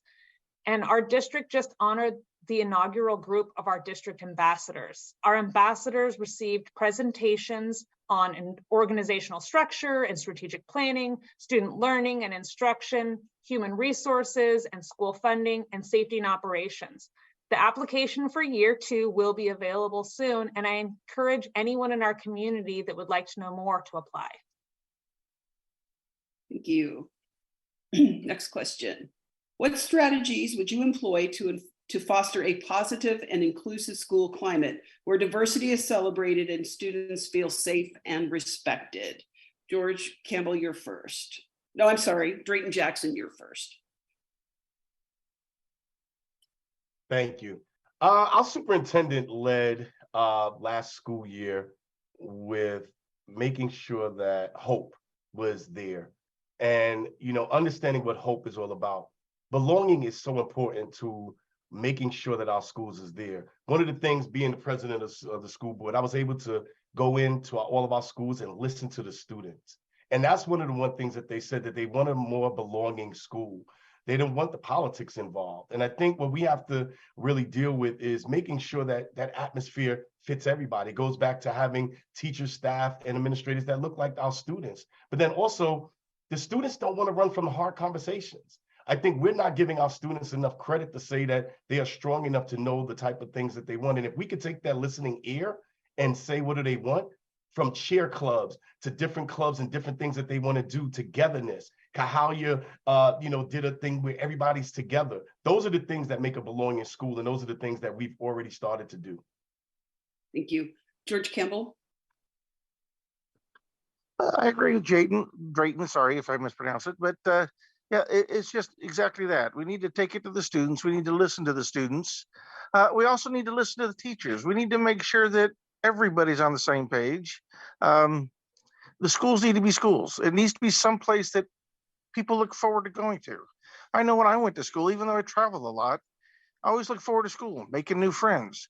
And our district just honored the inaugural group of our district ambassadors. Our ambassadors received presentations on an organizational structure and strategic planning, student learning and instruction, human resources and school funding, and safety and operations. The application for year 2 will be available soon, and I encourage anyone in our community that would like to know more to apply. Thank you. Next question. What strategies would you employ to to foster a positive and inclusive school climate where diversity is celebrated and students feel safe and respected. George Campbell, you're first. No, I'm sorry, Drayton Jackson, you're first. Thank you. Our superintendent led last school year with making sure that hope was there. And, you know, understanding what hope is all about. Belonging is so important to making sure that our schools is there. One of the things, being the president of the school board, I was able to go into all of our schools and listen to the students. And that's one of the things that they said, that they want a more belonging school. They don't want the politics involved. And I think what we have to really deal with is making sure that that atmosphere fits everybody. It goes back to having teachers, staff, and administrators that look like our students. But then also, the students don't want to run from the hard conversations. I think we're not giving our students enough credit to say that they are strong enough to know the type of things that they want. And if we could take that listening ear and say, what do they want? From cheer clubs to different clubs and different things that they want to do, togetherness. Cahalia, did a thing where everybody's together. Those are the things that make a belonging school, and those are the things that we've already started to do. Thank you. George Campbell. I agree with Drayton, sorry if I mispronounce it, but yeah, it's just exactly that. We need to take it to the students. We need to listen to the students. We also need to listen to the teachers. We need to make sure that everybody's on the same page. The schools need to be schools. It needs to be someplace that people look forward to going to. I know when I went to school, even though I traveled a lot, I always look forward to school, making new friends,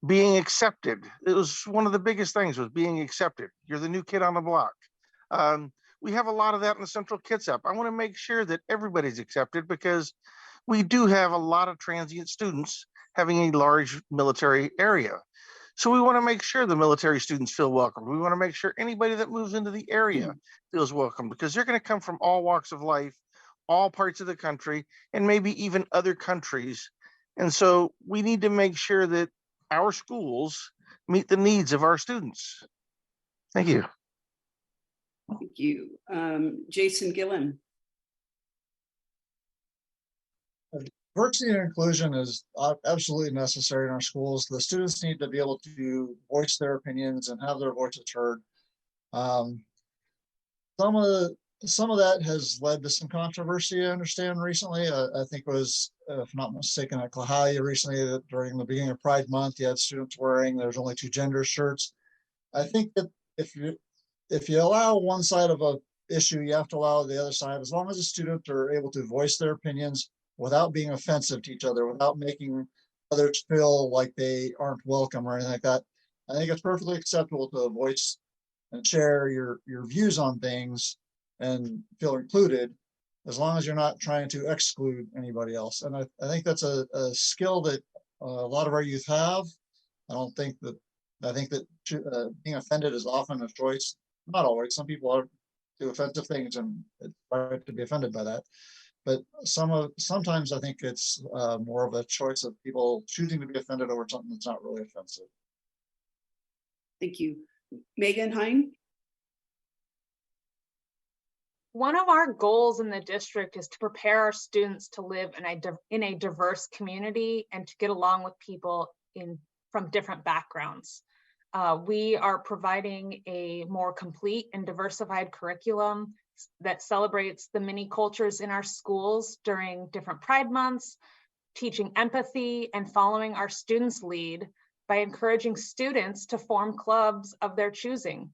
being accepted. It was one of the biggest things, was being accepted. You're the new kid on the block. We have a lot of that in the Central Kitsap. I want to make sure that everybody's accepted, because we do have a lot of transient students having a large military area. So we want to make sure the military students feel welcome. We want to make sure anybody that moves into the area feels welcome, because they're going to come from all walks of life, all parts of the country, and maybe even other countries. And so we need to make sure that our schools meet the needs of our students. Thank you. Thank you. Jason Gilham. Diversity and inclusion is absolutely necessary in our schools. The students need to be able to voice their opinions and have their voices heard. Some of that has led to some controversy, I understand, recently. I think it was, if not mistaken, at Cahalia recently, that during the beginning of Pride Month, you had students wearing "there's only two gender" shirts. I think that if you allow one side of a issue, you have to allow the other side, as long as the students are able to voice their opinions without being offensive to each other, without making others feel like they aren't welcome or anything like that. I think it's perfectly acceptable to voice and share your views on things and feel included, as long as you're not trying to exclude anybody else. And I think that's a skill that a lot of our youth have. I think that being offended is often a choice. Not always. Some people do offensive things, and it's right to be offended by that. But sometimes I think it's more of a choice of people choosing to be offended over something that's not really offensive. Thank you. Meghan, Hein. One of our goals in the district is to prepare our students to live in a diverse community and to get along with people from different backgrounds. We are providing a more complete and diversified curriculum that celebrates the many cultures in our schools during different Pride months, teaching empathy and following our students' lead by encouraging students to form clubs of their choosing.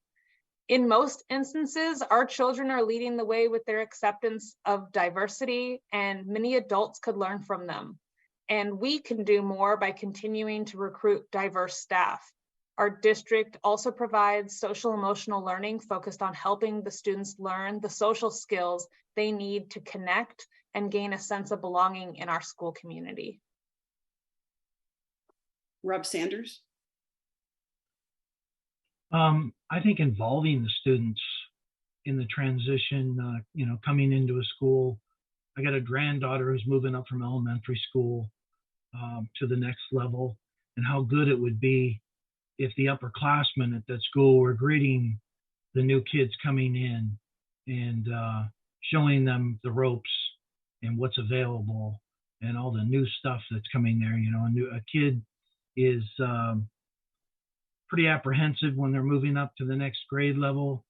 In most instances, our children are leading the way with their acceptance of diversity, and many adults could learn from them. And we can do more by continuing to recruit diverse staff. Our district also provides social emotional learning focused on helping the students learn the social skills they need to connect and gain a sense of belonging in our school community. Rob Sanders. I think involving the students in the transition, coming into a school. I got a granddaughter who's moving up from elementary school to the next level, and how good it would be if the upperclassmen at that school were greeting the new kids coming in and showing them the ropes and what's available, and all the new stuff that's coming there. You know, a kid is pretty apprehensive when they're moving up to the next grade level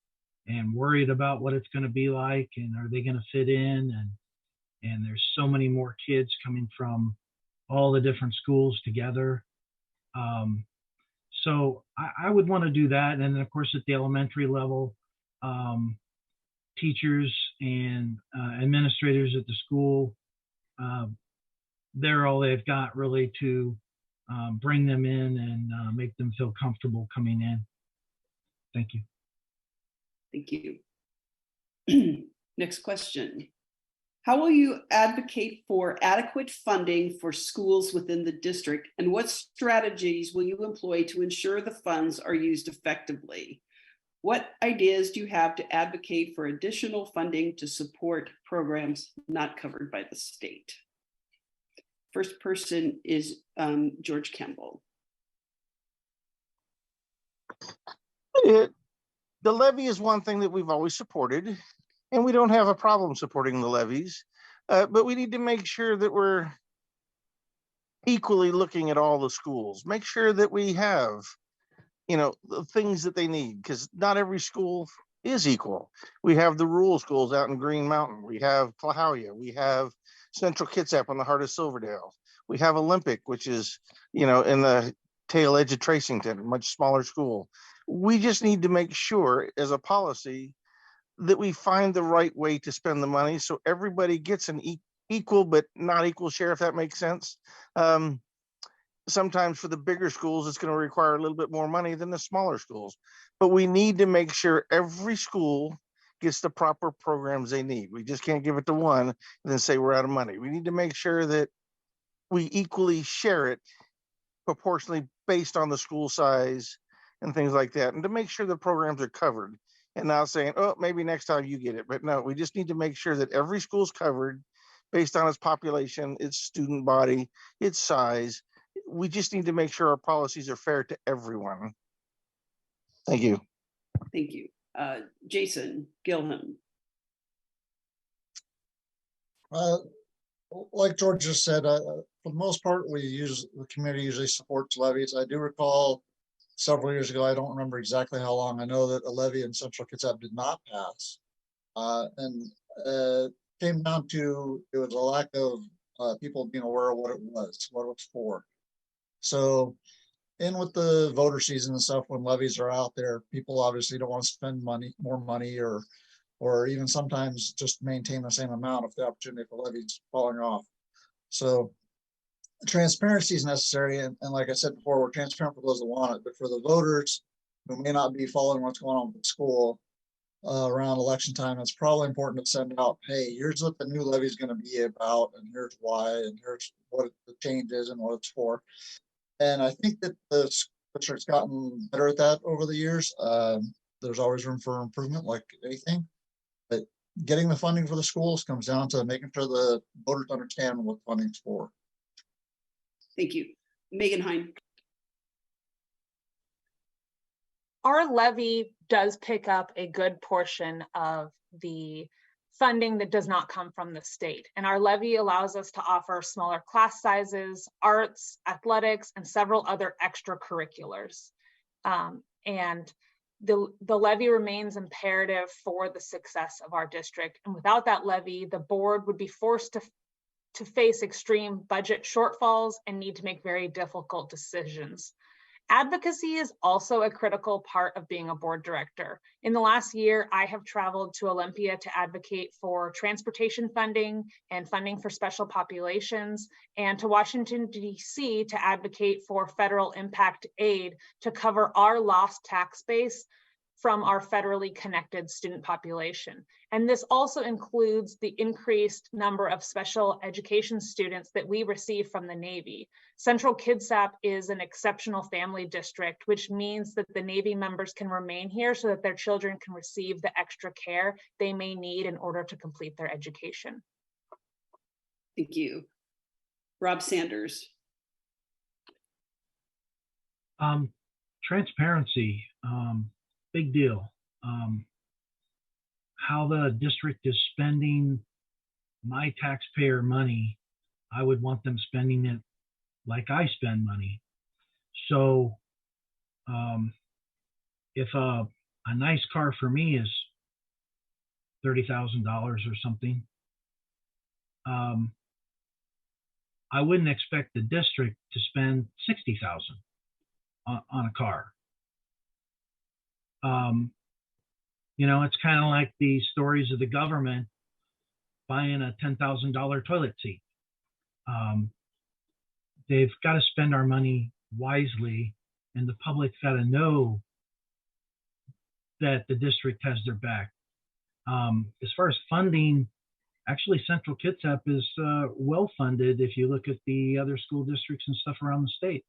and worried about what it's going to be like and are they going to fit in, and there's so many more kids coming from all the different schools together. So I would want to do that. And then of course at the elementary level, teachers and administrators at the school, they're all they've got really to bring them in and make them feel comfortable coming in. Thank you. Thank you. Next question. How will you advocate for adequate funding for schools within the district, and what strategies will you employ to ensure the funds are used effectively? What ideas do you have to advocate for additional funding to support programs not covered by the state? First person is George Campbell. The levy is one thing that we've always supported, and we don't have a problem supporting the levies, but we need to make sure that we're equally looking at all the schools, make sure that we have, you know, the things that they need, because not every school is equal. We have the rural schools out in Green Mountain. We have Plahowya. We have Central Kitsap on the heart of Silverdale. We have Olympic, which is, you know, in the tail edge of Tracington, a much smaller school. We just need to make sure as a policy that we find the right way to spend the money so everybody gets an equal but not equal share, if that makes sense. Sometimes for the bigger schools, it's going to require a little bit more money than the smaller schools. But we need to make sure every school gets the proper programs they need. We just can't give it to one and then say we're out of money. We need to make sure that we equally share it proportionally based on the school size and things like that, and to make sure the programs are covered and not saying, oh, maybe next time you get it. But no, we just need to make sure that every school is covered based on its population, its student body, its size. We just need to make sure our policies are fair to everyone. Thank you. Thank you. Jason Gilham. Like George just said, for the most part, the community usually supports levies. I do recall several years ago, I don't remember exactly how long, I know that a levy in Central Kitsap did not pass. And came down to, it was a lack of people being aware of what it was for. So in with the voter season and stuff, when levies are out there, people obviously don't want to spend more money, or even sometimes just maintain the same amount if the opportunity for levies falling off. So transparency is necessary, and like I said before, we're transparent for those that want it, but for the voters who may not be following what's going on with the school around election time, it's probably important to send out, hey, here's what the new levy is going to be about, and here's why, and here's what the change is and what it's for. And I think that the district's gotten better at that over the years. There's always room for improvement, like anything, but getting the funding for the schools comes down to making sure the voters understand what funding's for. Thank you. Meghan Hein. Our levy does pick up a good portion of the funding that does not come from the state. And our levy allows us to offer smaller class sizes, arts, athletics, and several other extracurriculars. And the levy remains imperative for the success of our district. And without that levy, the board would be forced to face extreme budget shortfalls and need to make very difficult decisions. Advocacy is also a critical part of being a board director. In the last year, I have traveled to Olympia to advocate for transportation funding and funding for special populations, and to Washington, D.C. to advocate for federal impact aid to cover our lost tax base from our federally connected student population. And this also includes the increased number of special education students that we receive from the Navy. Central Kitsap is an exceptional family district, which means that the Navy members can remain here so that their children can receive the extra care they may need in order to complete their education. Thank you. Rob Sanders. Transparency. Big deal. How the district is spending my taxpayer money I would want them spending it like I spend money. So if a nice car for me is $30,000 or something, I wouldn't expect the district to spend $60,000 on a car. You know, it's kind of like the stories of the government buying a $10,000 toilet seat. They've got to spend our money wisely, and the public's got to know that the district has their back. As far as funding, actually Central Kitsap is well funded if you look at the other school districts and stuff around the state.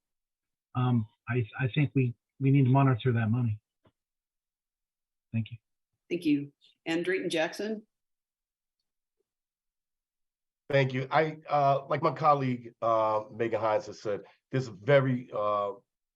I think we need to monitor that money. Thank you. Thank you. And Drayton Jackson. Thank you. I like my colleague Meghan Hein has said, there's very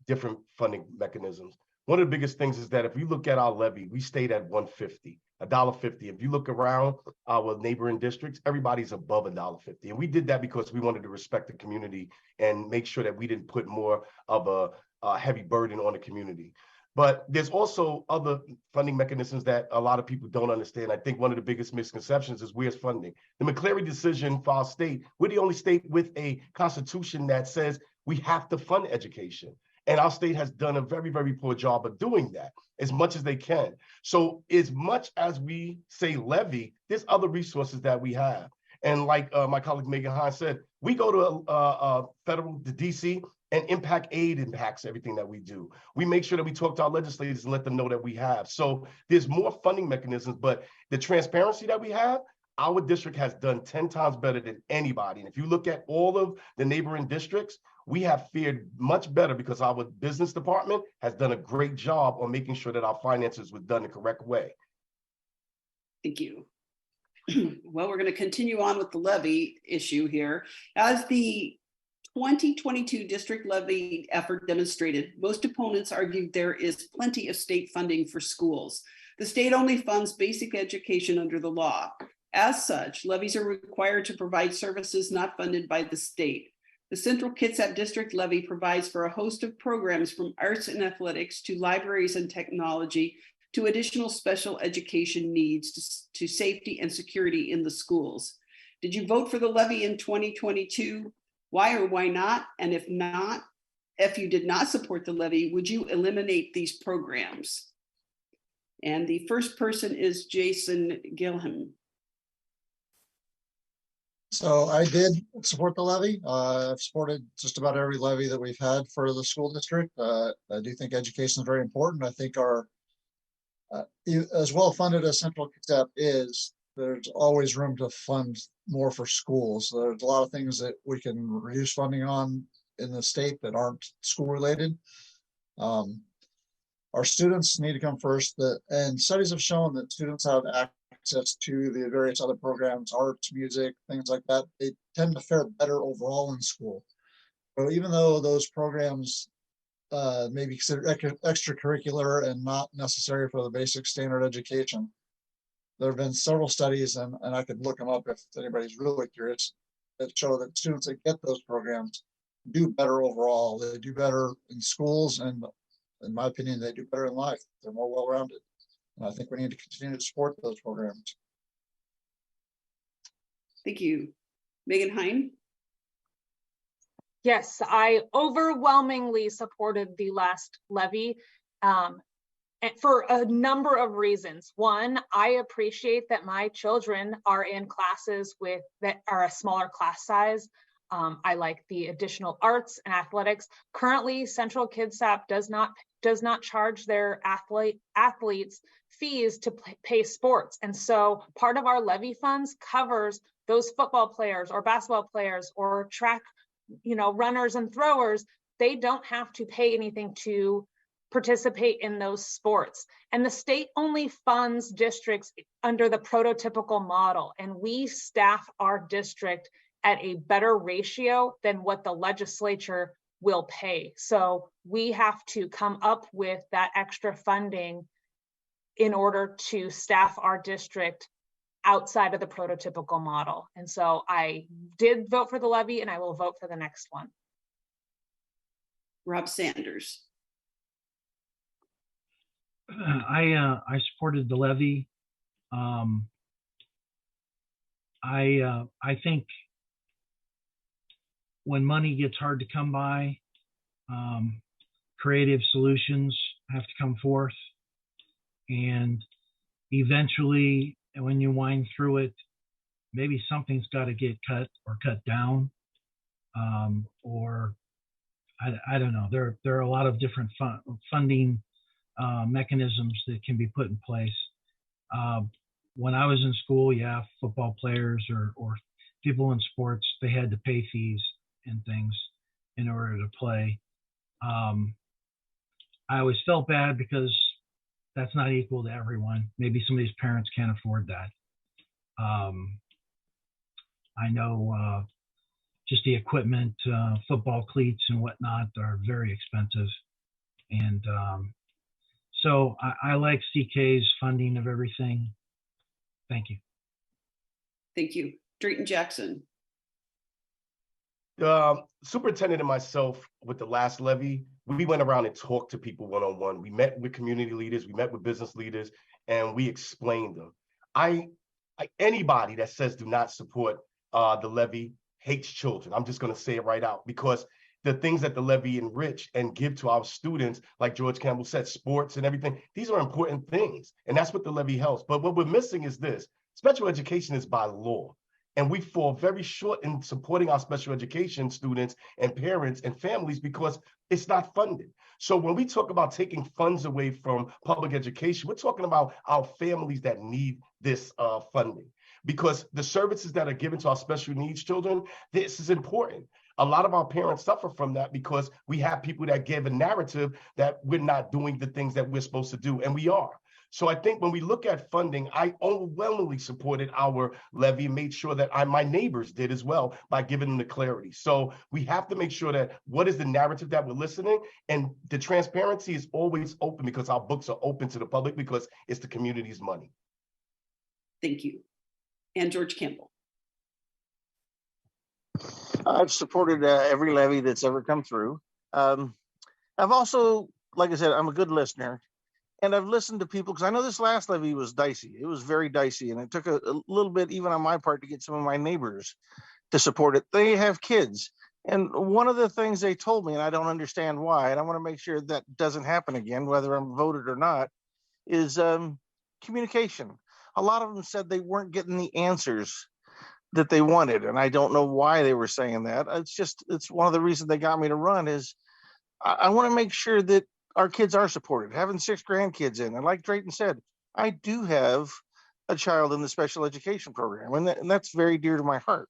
different funding mechanisms. One of the biggest things is that if we look at our levy, we stayed at $1.50, $1.50. If you look around our neighboring districts, everybody's above $1.50. And we did that because we wanted to respect the community and make sure that we didn't put more of a heavy burden on the community. But there's also other funding mechanisms that a lot of people don't understand. I think one of the biggest misconceptions is where's funding. The McCleary decision for our state, we're the only state with a constitution that says we have to fund education. And our state has done a very, very poor job of doing that as much as they can. So as much as we say levy, there's other resources that we have. And like my colleague Meghan Hein said, we go to federal, the DC, and impact aid impacts everything that we do. We make sure that we talk to our legislators and let them know that we have. So there's more funding mechanisms, but the transparency that we have, our district has done 10 times better than anybody. And if you look at all of the neighboring districts, we have fared much better because our business department has done a great job on making sure that our finances were done the correct way. Thank you. Well, we're going to continue on with the levy issue here. As the 2022 district levy effort demonstrated, most opponents argued there is plenty of state funding for schools. The state only funds basic education under the law. As such, levies are required to provide services not funded by the state. The Central Kitsap District levy provides for a host of programs from arts and athletics to libraries and technology to additional special education needs to safety and security in the schools. Did you vote for the levy in 2022? Why or why not? And if not, if you did not support the levy, would you eliminate these programs? And the first person is Jason Gilham. So I did support the levy. I've supported just about every levy that we've had for the school district. I do think education is very important. I think our, as well funded as Central Kitsap is, there's always room to fund more for schools. There's a lot of things that we can reduce funding on in the state that aren't school related. Our students need to come first, and studies have shown that students have access to the various other programs, arts, music, things like that. They tend to fare better overall in school. So even though those programs may be considered extracurricular and not necessary for the basic standard education, there have been several studies, and I could look them up if anybody's really curious, that show that students that get those programs do better overall. They do better in schools, and in my opinion, they do better in life. They're more well-rounded. And I think we need to continue to support those programs. Thank you. Meghan Hein? Yes, I overwhelmingly supported the last levy. For a number of reasons. One, I appreciate that my children are in classes that are a smaller class size. I like the additional arts and athletics. Currently, Central Kitsap does not charge their athletes fees to pay sports. And so part of our levy funds covers those football players or basketball players or track, runners and throwers. They don't have to pay anything to participate in those sports. And the state only funds districts under the prototypical model, and we staff our district at a better ratio than what the legislature will pay. So we have to come up with that extra funding in order to staff our district outside of the prototypical model. And so I did vote for the levy, and I will vote for the next one. Rob Sanders. I supported the levy. I think when money gets hard to come by, creative solutions have to come forth, and eventually, when you wind through it, maybe something's got to get cut or cut down, or I don't know. There are a lot of different funding mechanisms that can be put in place. When I was in school, yeah, football players or people in sports, they had to pay fees and things in order to play. I always felt bad because that's not equal to everyone. Maybe some of these parents can't afford that. I know just the equipment, football cleats and whatnot are very expensive. And so I like CK's funding of everything. Thank you. Thank you. Drayton Jackson. Superintendent and myself, with the last levy, we went around and talked to people one-on-one. We met with community leaders, we met with business leaders, and we explained them. Anybody that says do not support the levy hates children. I'm just going to say it right out, because the things that the levy enrich and give to our students, like George Campbell said, sports and everything, these are important things. And that's what the levy helps. But what we're missing is this: special education is by law. And we fall very short in supporting our special education students and parents and families because it's not funded. So when we talk about taking funds away from public education, we're talking about our families that need this funding, because the services that are given to our special needs children, this is important. A lot of our parents suffer from that because we have people that give a narrative that we're not doing the things that we're supposed to do, and we are. So I think when we look at funding, I overwhelmingly supported our levy and made sure that my neighbors did as well by giving them the clarity. So we have to make sure that what is the narrative that we're listening, and the transparency is always open, because our books are open to the public, because it's the community's money. Thank you. And George Campbell. I've supported every levy that's ever come through. I've also, like I said, I'm a good listener. And I've listened to people, because I know this last levy was dicey. It was very dicey. And it took a little bit, even on my part, to get some of my neighbors to support it. They have kids. And one of the things they told me, and I don't understand why, and I want to make sure that doesn't happen again, whether I'm voted or not, is communication. A lot of them said they weren't getting the answers that they wanted. And I don't know why they were saying that. It's one of the reasons they got me to run is I want to make sure that our kids are supported, having 6 grandkids in. And like Drayton said, I do have a child in the special education program, and that's very dear to my heart.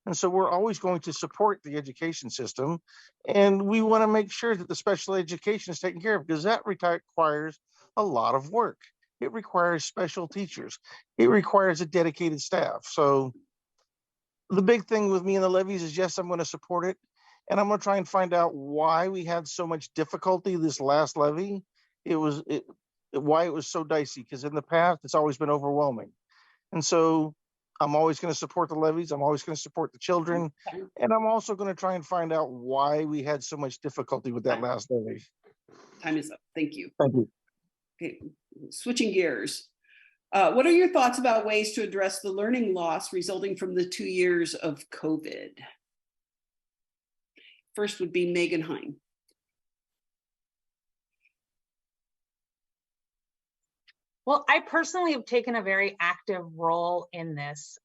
And so we're always going to support the education system, and we want to make sure that the special education is taken care of, because that requires a lot of work. It requires special teachers. It requires a dedicated staff. So the big thing with me and the levies is, yes, I'm going to support it. And I'm going to try and find out why we had so much difficulty this last levy. Why it was so dicey, because in the past, it's always been overwhelming. And so I'm always going to support the levies. I'm always going to support the children. And I'm also going to try and find out why we had so much difficulty with that last levy. Time is up. Thank you. Thank you. Okay, switching gears. What are your thoughts about ways to address the learning loss resulting from the 2 years of COVID? First would be Meghan Hein. Well, I personally have taken a very active role in this.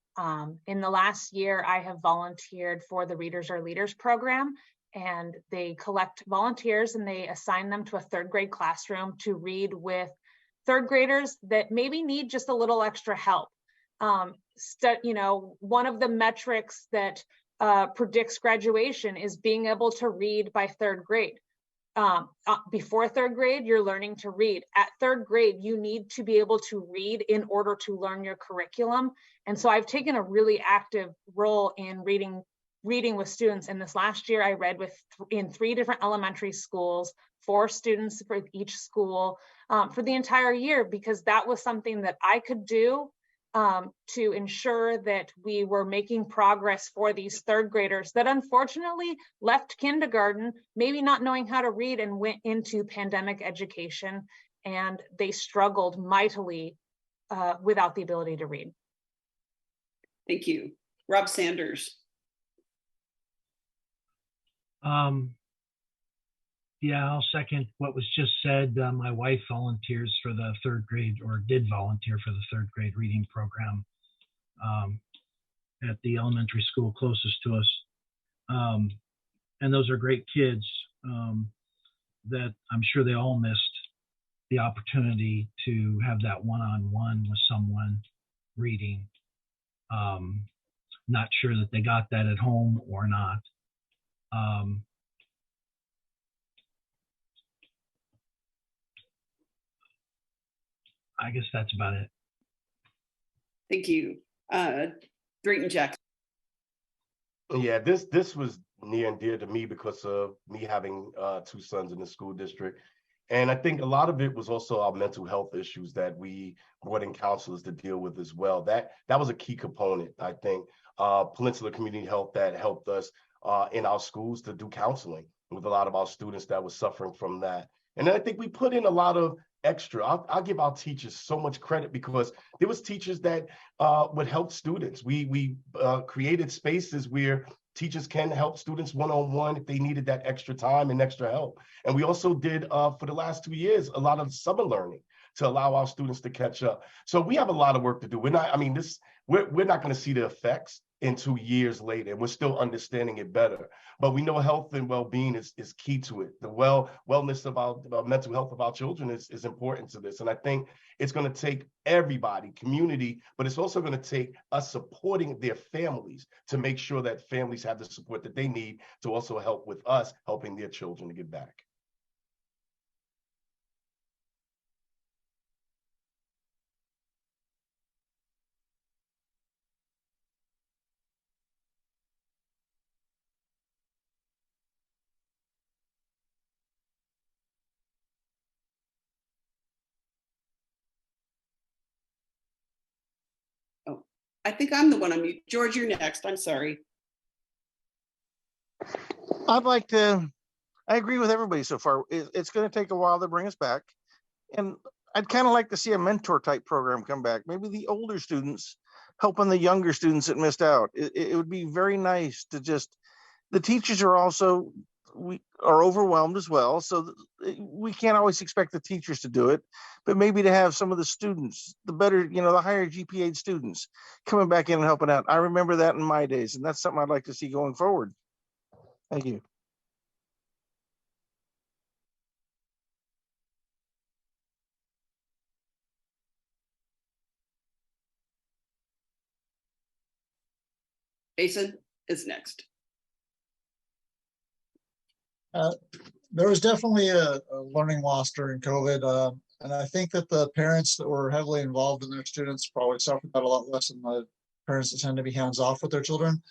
In the last year, I have volunteered for the Readers Are Leaders program, and they collect volunteers and they assign them to a 3rd grade classroom to read with 3rd graders that maybe need just a little extra help. One of the metrics that predicts graduation is being able to read by 3rd grade. Before 3rd grade, you're learning to read. At 3rd grade, you need to be able to read in order to learn your curriculum. And so I've taken a really active role in reading with students. And this last year, I read in 3 different elementary schools, 4 students for each school for the entire year, because that was something that I could do to ensure that we were making progress for these third graders that unfortunately left kindergarten, maybe not knowing how to read, and went into pandemic education, and they struggled mightily without the ability to read. Thank you. Rob Sanders. Yeah, I'll second what was just said. My wife volunteers for the third grade, or did volunteer for the third grade reading program at the elementary school closest to us. And those are great kids that I'm sure they all missed the opportunity to have that one-on-one with someone reading. Not sure that they got that at home or not. I guess that's about it. Thank you. Drayton Jackson. Yeah, this was near and dear to me because of me having 2 sons in the school district. And I think a lot of it was also our mental health issues that we brought in counselors to deal with as well. That was a key component, I think. Peninsula Community Health that helped us in our schools to do counseling with a lot of our students that were suffering from that. And then I think we put in a lot of extra. I'll give our teachers so much credit because there was teachers that would help students. We created spaces where teachers can help students one-on-one if they needed that extra time and extra help. And we also did, for the last 2 years, a lot of summer learning to allow our students to catch up. So we have a lot of work to do. We're not going to see the effects until years later, and we're still understanding it better. But we know health and well-being is key to it. The wellness of our mental health of our children is important to this. And I think it's going to take everybody, community, but it's also going to take us supporting their families to make sure that families have the support that they need to also help with us helping their children to get back. I think I'm the one on mute. George, you're next. I'm sorry. I agree with everybody so far. It's going to take a while to bring us back. And I'd kind of like to see a mentor type program come back. Maybe the older students helping the younger students that missed out. It would be very nice to the teachers are also, we are overwhelmed as well. So we can't always expect the teachers to do it, but maybe to have some of the students, the better, the higher GPA students coming back in and helping out. I remember that in my days, and that's something I'd like to see going forward. Thank you. Jason is next. There was definitely a learning loss during COVID. And I think that the parents that were heavily involved in their students probably suffered that a lot less than the parents that tend to be hands-off with their children.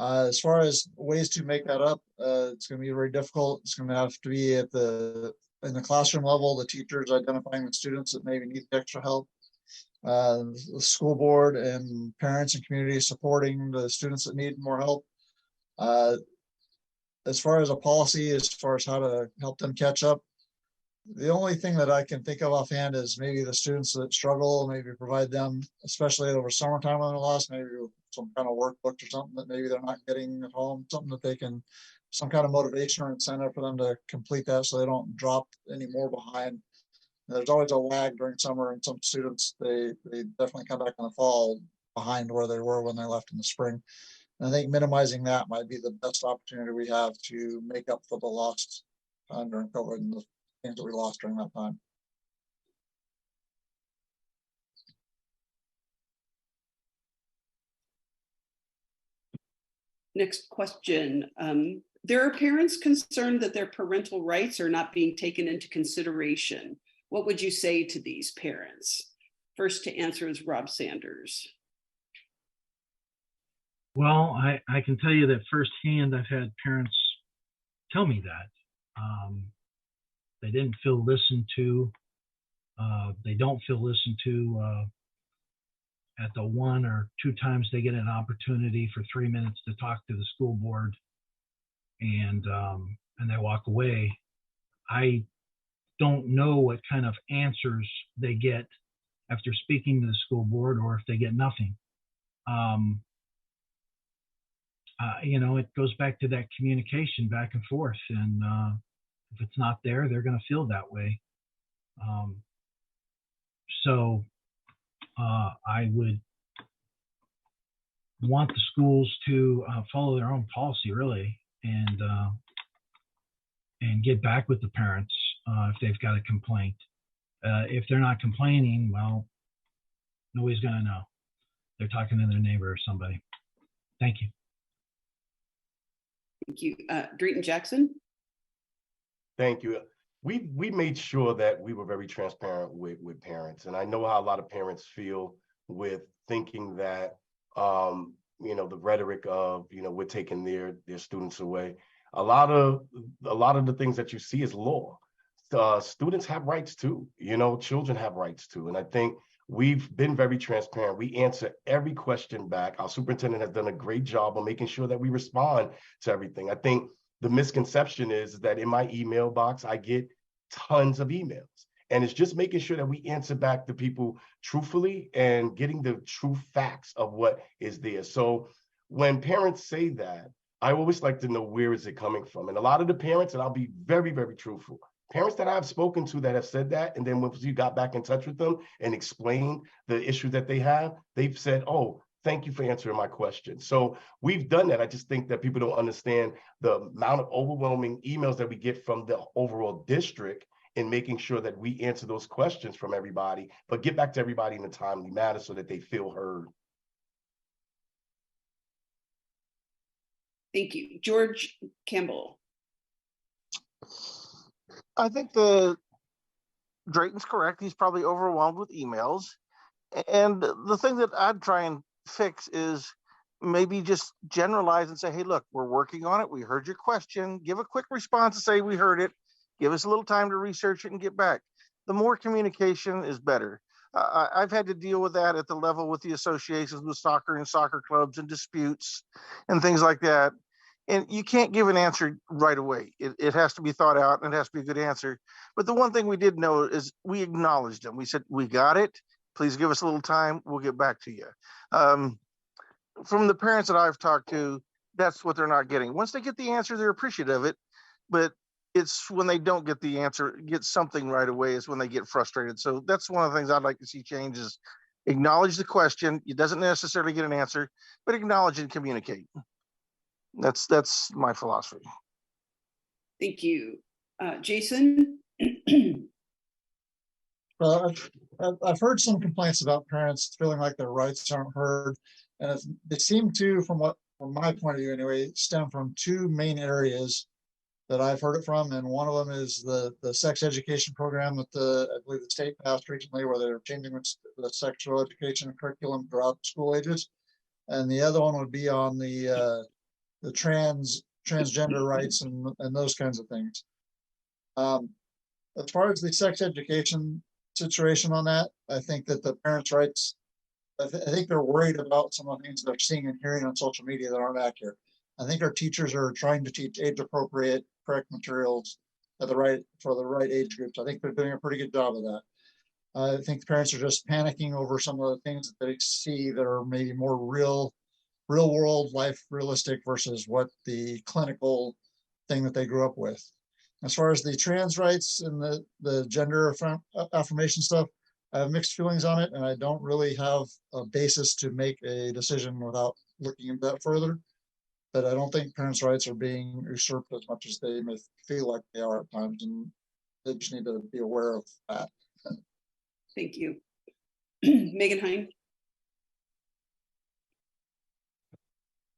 As far as ways to make that up, it's going to be very difficult. It's going to have to be in the classroom level, the teachers identifying the students that maybe need extra help, the school board and parents and community supporting the students that need more help. As far as a policy, as far as how to help them catch up, the only thing that I can think of offhand is maybe the students that struggle, maybe provide them, especially over summertime on the loss, maybe some kind of workbook or something that maybe they're not getting at home, something that they can, some kind of motivation or incentive for them to complete that so they don't drop any more behind. There's always a lag during summer, and some students, they definitely come back in the fall behind where they were when they left in the spring. And I think minimizing that might be the best opportunity we have to make up for the lost time during COVID and the things that we lost during that time. Next question. There are parents concerned that their parental rights are not being taken into consideration. What would you say to these parents? First to answer is Rob Sanders. Well, I can tell you that firsthand, I've had parents tell me that. They didn't feel listened to. They don't feel listened to at the 1 or 2 times they get an opportunity for 3 minutes to talk to the school board, and they walk away, I don't know what kind of answers they get after speaking to the school board, or if they get nothing. You know, it goes back to that communication back and forth, and if it's not there, they're going to feel that way. So I would want the schools to follow their own policy, really, and get back with the parents if they've got a complaint. If they're not complaining, well, nobody's going to know. They're talking to their neighbor or somebody. Thank you. Thank you. Drayton Jackson? Thank you. We made sure that we were very transparent with parents. And I know how a lot of parents feel with thinking that, you know, the rhetoric of, you know, we're taking their students away. A lot of the things that you see is law. Students have rights too, you know, children have rights too. And I think we've been very transparent. We answer every question back. Our superintendent has done a great job of making sure that we respond to everything. I think the misconception is that in my email box, I get tons of emails. And it's just making sure that we answer back to people truthfully and getting the true facts of what is there. So when parents say that, I always like to know, where is it coming from? And a lot of the parents, and I'll be very, very truthful, parents that I've spoken to that have said that, and then once you got back in touch with them and explained the issue that they have, they've said, oh, thank you for answering my question. So we've done that. I just think that people don't understand the amount of overwhelming emails that we get from the overall district in making sure that we answer those questions from everybody, but get back to everybody in a timely manner so that they feel heard. Thank you. George Campbell. I think Drayton's correct. He's probably overwhelmed with emails. And the thing that I'd try and fix is maybe just generalize and say, hey, look, we're working on it. We heard your question. Give a quick response and say we heard it. Give us a little time to research it and get back. The more communication is better. I've had to deal with that at the level with the associations with soccer and soccer clubs and disputes and things like that. And you can't give an answer right away. It has to be thought out, and it has to be a good answer. But the one thing we did know is we acknowledged them. We said, we got it. Please give us a little time. We'll get back to you. From the parents that I've talked to, that's what they're not getting. Once they get the answer, they're appreciative of it. But it's when they don't get the answer, get something right away, is when they get frustrated. So that's one of the things I'd like to see change, is acknowledge the question. It doesn't necessarily get an answer, but acknowledge and communicate. That's my philosophy. Thank you. Jason? Well, I've heard some complaints about parents feeling like their rights aren't heard, and they seem to, from my point of view anyway, stem from 2 main areas that I've heard it from. And one of them is the sex education program that I believe the state passed recently, where they're changing the sexual education curriculum throughout school ages. And the other one would be on the transgender rights and those kinds of things. As far as the sex education situation on that, I think that the parents' rights, I think they're worried about some of the things they're seeing and hearing on social media that aren't accurate. I think our teachers are trying to teach age-appropriate, correct materials for the right age groups. I think they're doing a pretty good job of that. I think the parents are just panicking over some of the things that they see that are maybe more real world life realistic versus what the clinical thing that they grew up with. As far as the trans rights and the gender affirmation stuff, I have mixed feelings on it, and I don't really have a basis to make a decision without looking into that further. But I don't think parents' rights are being usurped as much as they may feel like they are at times, and they just need to be aware of that. Thank you. Meghan, Hein?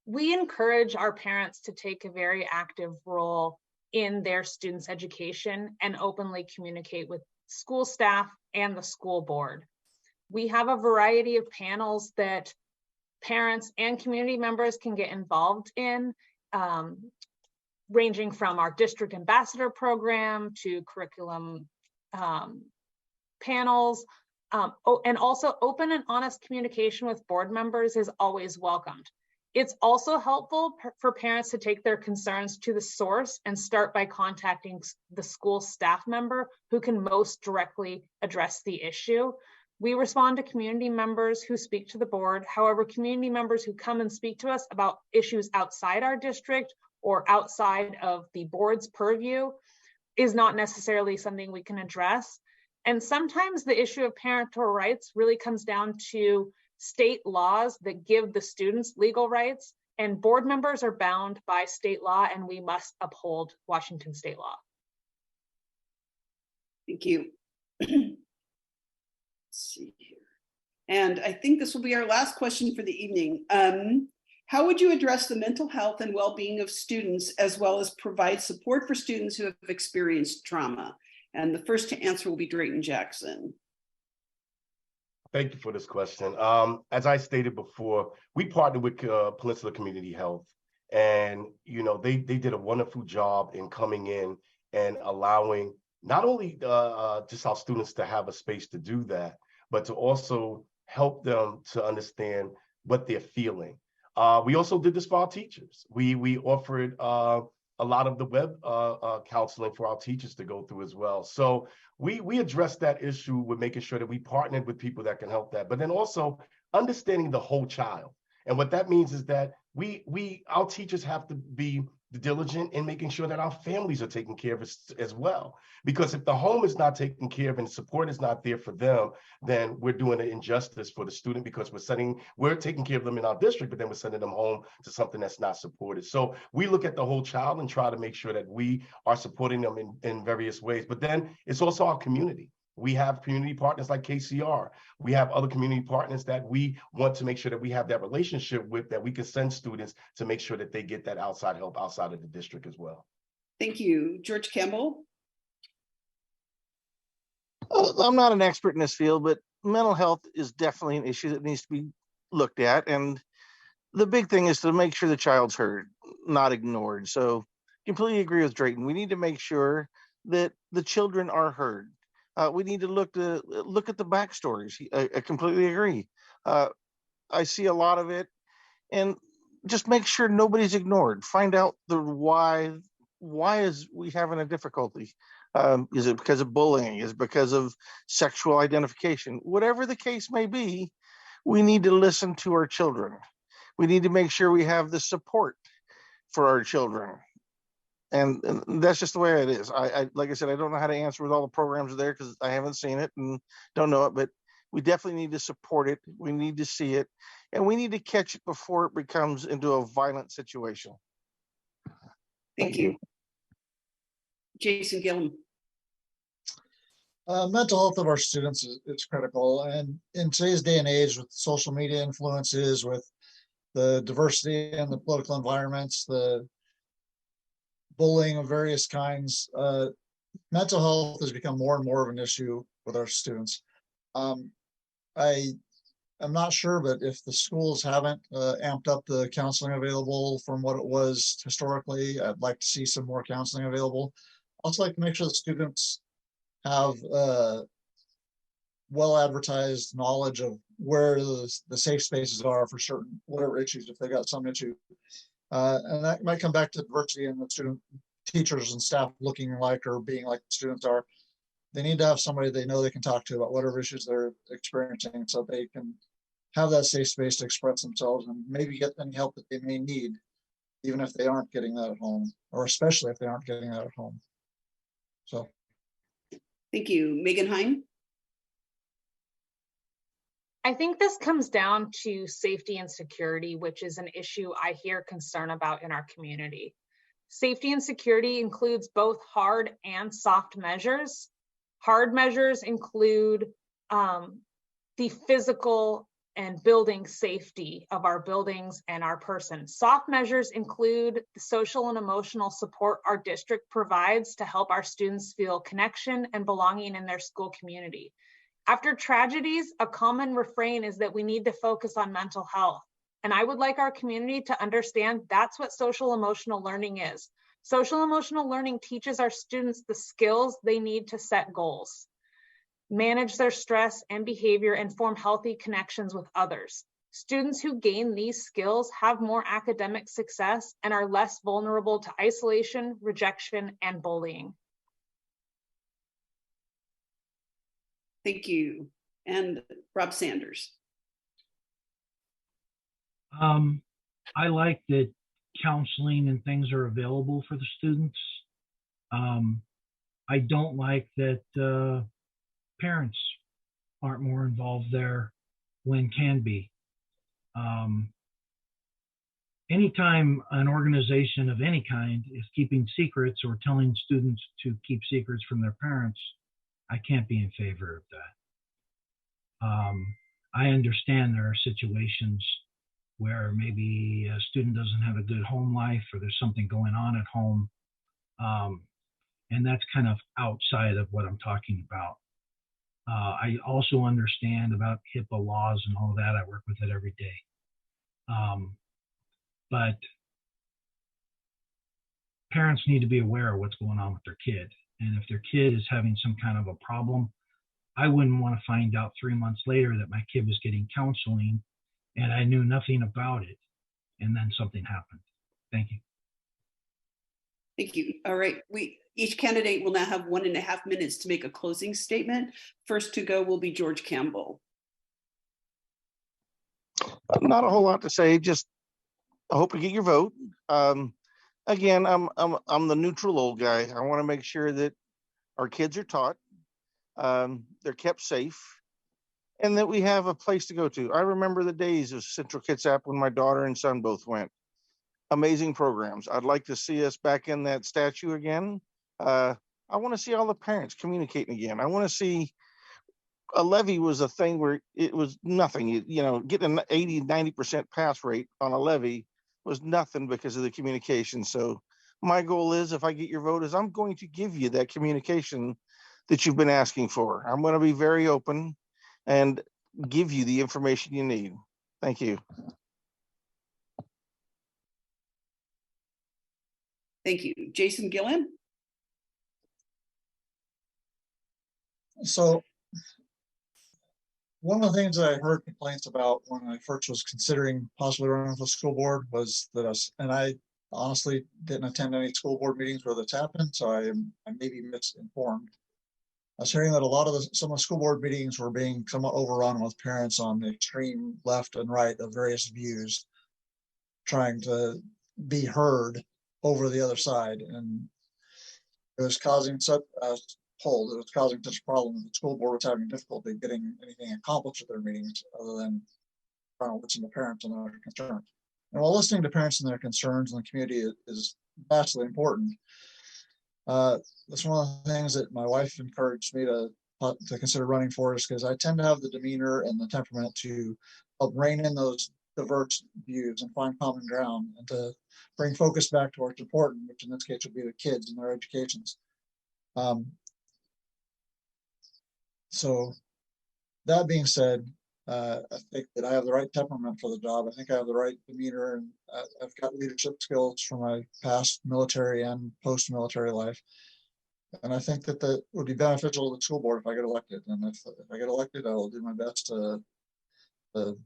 We encourage our parents to take a very active role in their students' education and openly communicate with school staff and the school board. We have a variety of panels that parents and community members can get involved in, ranging from our district ambassador program to curriculum panels, And also open and honest communication with board members is always welcomed. It's also helpful for parents to take their concerns to the source and start by contacting the school staff member who can most directly address the issue. We respond to community members who speak to the board. However, community members who come and speak to us about issues outside our district or outside of the board's purview is not necessarily something we can address. And sometimes the issue of parental rights really comes down to state laws that give the students legal rights, and board members are bound by state law, and we must uphold Washington state law. Thank you. Let's see here. And I think this will be our last question for the evening. How would you address the mental health and well-being of students, as well as provide support for students who have experienced trauma? And the first to answer will be Drayton Jackson. Thank you for this question. As I stated before, we partnered with Peninsula Community Health, and they did a wonderful job in coming in and allowing not only just our students to have a space to do that, but to also help them to understand what they're feeling. We also did this for our teachers. We offered a lot of the web counseling for our teachers to go through as well. So we addressed that issue with making sure that we partnered with people that can help that, but then also understanding the whole child. And what that means is that our teachers have to be diligent in making sure that our families are taken care of as well. Because if the home is not taken care of and support is not there for them, then we're doing an injustice for the student, because we're taking care of them in our district, but then we're sending them home to something that's not supported. So we look at the whole child and try to make sure that we are supporting them in various ways. But then it's also our community. We have community partners like KCR. We have other community partners that we want to make sure that we have that relationship with, that we can send students to make sure that they get that outside help outside of the district as well. Thank you. George Campbell. I'm not an expert in this field, but mental health is definitely an issue that needs to be looked at. And the big thing is to make sure the child's heard, not ignored. So completely agree with Drayton. We need to make sure that the children are heard. We need to look at the backstories. I completely agree. I see a lot of it, and just make sure nobody's ignored. Find out the why. Why is we having a difficulty? Is it because of bullying? Is it because of sexual identification? Whatever the case may be, we need to listen to our children. We need to make sure we have the support for our children. And that's just the way it is. I like I said, I don't know how to answer with all the programs there because I haven't seen it and don't know it, but we definitely need to support it. We need to see it, and we need to catch it before it becomes into a violent situation. Thank you. Jason Gilham. Mental health of our students is critical. And in today's day and age, with social media influences, with the diversity and the political environments, the bullying of various kinds, mental health has become more and more of an issue with our students. I'm not sure, but if the schools haven't amped up the counseling available from what it was historically, I'd like to see some more counseling available. I'd also like to make sure the students have well advertised knowledge of where the safe spaces are for certain whatever issues, if they got some issue. And that might come back to diversity and the student teachers and staff looking like or being like the students are. They need to have somebody they know they can talk to about whatever issues they're experiencing, so they can have that safe space to express themselves and maybe get any help that they may need, even if they aren't getting that at home, or especially if they aren't getting that at home. So. Thank you. Meghan Hein. I think this comes down to safety and security, which is an issue I hear concern about in our community. Safety and security includes both hard and soft measures. Hard measures include the physical and building safety of our buildings and our person. Soft measures include the social and emotional support our district provides to help our students feel connection and belonging in their school community. After tragedies, a common refrain is that we need to focus on mental health. And I would like our community to understand that's what social emotional learning is. Social emotional learning teaches our students the skills they need to set goals. manage their stress and behavior, and form healthy connections with others. Students who gain these skills have more academic success and are less vulnerable to isolation, rejection, and bullying. Thank you. And Rob Sanders. I like that counseling and things are available for the students. I don't like that parents aren't more involved there when can be. Anytime an organization of any kind is keeping secrets or telling students to keep secrets from their parents, I can't be in favor of that. I understand there are situations where maybe a student doesn't have a good home life or there's something going on at home. And that's kind of outside of what I'm talking about. I also understand about HIPAA laws and all that. I work with it every day. But parents need to be aware of what's going on with their kid. And if their kid is having some kind of a problem, I wouldn't want to find out 3 months later that my kid was getting counseling and I knew nothing about it, and then something happened. Thank you. Thank you. All right. Each candidate will now have 1.5 minutes to make a closing statement. First to go will be George Campbell. Not a whole lot to say. Just I hope you get your vote. Again, I'm the neutral old guy. I want to make sure that our kids are taught, they're kept safe, and that we have a place to go to. I remember the days of Central Kitsap when my daughter and son both went. Amazing programs. I'd like to see us back in that statue again. I want to see all the parents communicating again. I want to see a levy was a thing where it was nothing. You know, getting an 80, 90% pass rate on a levy was nothing because of the communication. So my goal is, if I get your vote, is I'm going to give you that communication that you've been asking for. I'm going to be very open and give you the information you need. Thank you. Thank you. Jason Gilham. So one of the things that I heard complaints about when I first was considering possibly running for the school board was that I honestly didn't attend any school board meetings where this happened, so I may be misinformed. I was hearing that a lot of some of the school board meetings were being somewhat overrun with parents on the extreme left and right of various views, trying to be heard over the other side, and it was causing such it was causing such a problem that the school board was having difficulty getting anything accomplished at their meetings other than trying to listen to parents and their concerns. And while listening to parents and their concerns in the community is vastly important, that's one of the things that my wife encouraged me to consider running for, is because I tend to have the demeanor and the temperament to help rein in those diverse views and find common ground, and to bring focus back to what's important, which in this case would be the kids and their educations. So that being said, I think that I have the right temperament for the job. I think I have the right demeanor, and I've got leadership skills from my past military and post-military life. And I think that would be beneficial to the school board if I get elected. And if I get elected, I will do my best to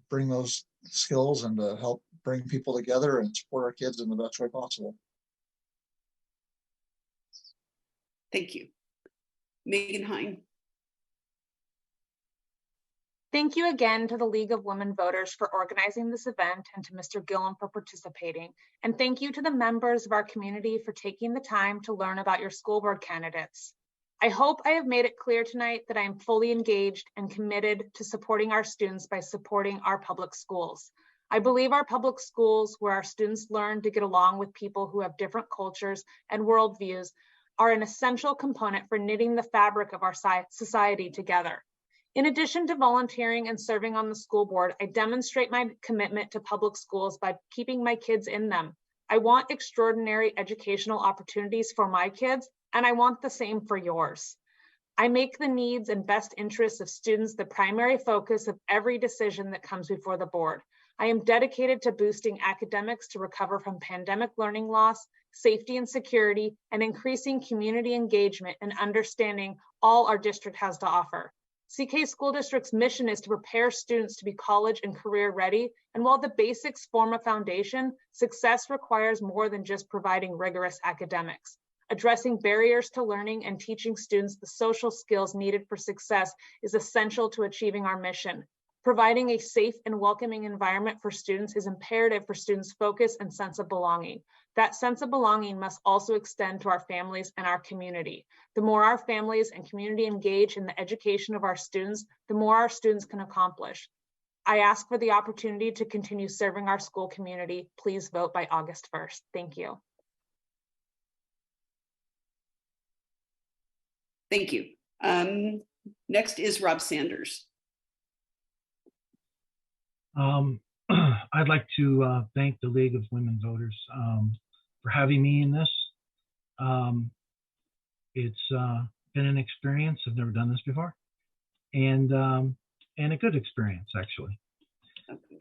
bring those skills and to help bring people together and support our kids in the best way possible. Thank you. Meghan Hein. Thank you again to the League of Women Voters for organizing this event, and to Mr. Gilham for participating. And thank you to the members of our community for taking the time to learn about your school board candidates. I hope I have made it clear tonight that I am fully engaged and committed to supporting our students by supporting our public schools. I believe our public schools, where our students learn to get along with people who have different cultures and worldviews, are an essential component for knitting the fabric of our society together. In addition to volunteering and serving on the school board, I demonstrate my commitment to public schools by keeping my kids in them. I want extraordinary educational opportunities for my kids, and I want the same for yours. I make the needs and best interests of students the primary focus of every decision that comes before the board. I am dedicated to boosting academics to recover from pandemic learning loss, safety and security, and increasing community engagement and understanding all our district has to offer. CK School District's mission is to prepare students to be college and career ready. And while the basics form a foundation, success requires more than just providing rigorous academics. Addressing barriers to learning and teaching students the social skills needed for success is essential to achieving our mission. Providing a safe and welcoming environment for students is imperative for students' focus and sense of belonging. That sense of belonging must also extend to our families and our community. The more our families and community engage in the education of our students, the more our students can accomplish. I ask for the opportunity to continue serving our school community. Please vote by August 1st. Thank you. Thank you. Next is Rob Sanders. I'd like to thank the League of Women Voters for having me in this. It's been an experience. I've never done this before, and a good experience, actually.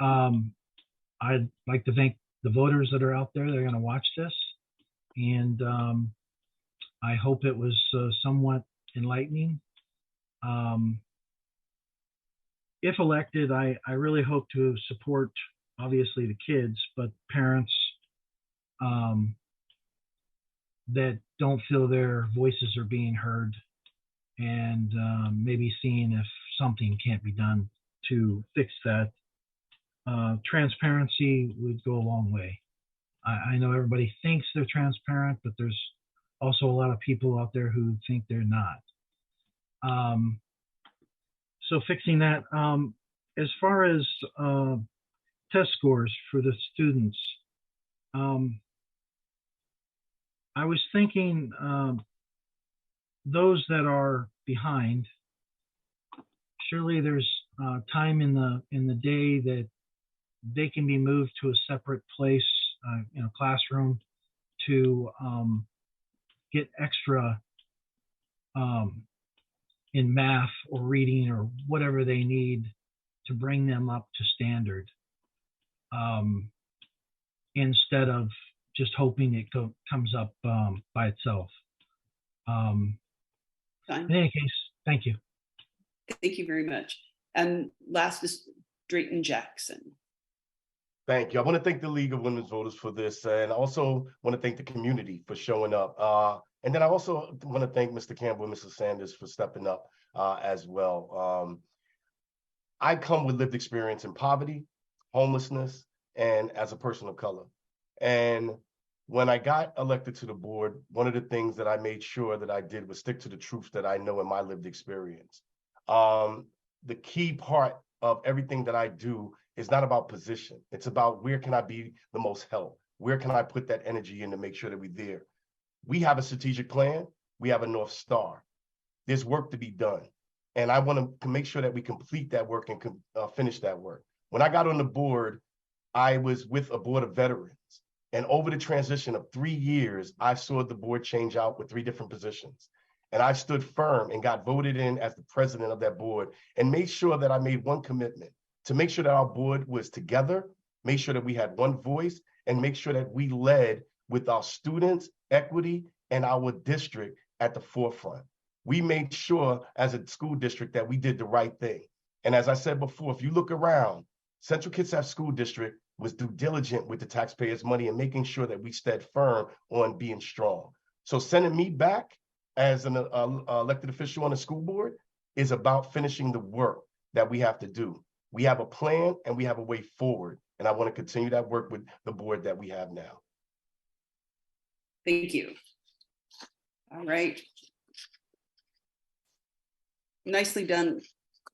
I'd like to thank the voters that are out there that are going to watch this, and I hope it was somewhat enlightening. If elected, I really hope to support, obviously, the kids, but parents that don't feel their voices are being heard, and maybe seeing if something can't be done to fix that. Transparency would go a long way. I know everybody thinks they're transparent, but there's also a lot of people out there who think they're not. So fixing that. As far as test scores for the students, I was thinking those that are behind, surely there's time in the day that they can be moved to a separate place, classroom, to get extra in math or reading or whatever they need to bring them up to standard, instead of just hoping it comes up by itself. In any case, thank you. Thank you very much. And last is Drayton Jackson. Thank you. I want to thank the League of Women's Voters for this, and I also want to thank the community for showing up. And then I also want to thank Mr. Campbell and Mrs. Sanders for stepping up as well. I come with lived experience in poverty, homelessness, and as a person of color. And when I got elected to the board, one of the things that I made sure that I did was stick to the truth that I know in my lived experience. The key part of everything that I do is not about position. It's about where can I be the most help? Where can I put that energy in to make sure that we're there? We have a strategic plan. We have a North Star. There's work to be done. And I want to make sure that we complete that work and finish that work. When I got on the board, I was with a board of veterans. And over the transition of 3 years, I saw the board change out with 3 different positions. And I stood firm and got voted in as the president of that board and made sure that I made one commitment to make sure that our board was together, make sure that we had one voice, and make sure that we led with our students, equity, and our district at the forefront. We made sure as a school district that we did the right thing. And as I said before, if you look around, Central Kitsap School District was due diligent with the taxpayers' money and making sure that we stood firm on being strong. So sending me back as an elected official on the school board is about finishing the work that we have to do. We have a plan and we have a way forward. And I want to continue that work with the board that we have now. Thank you. All right. Nicely done,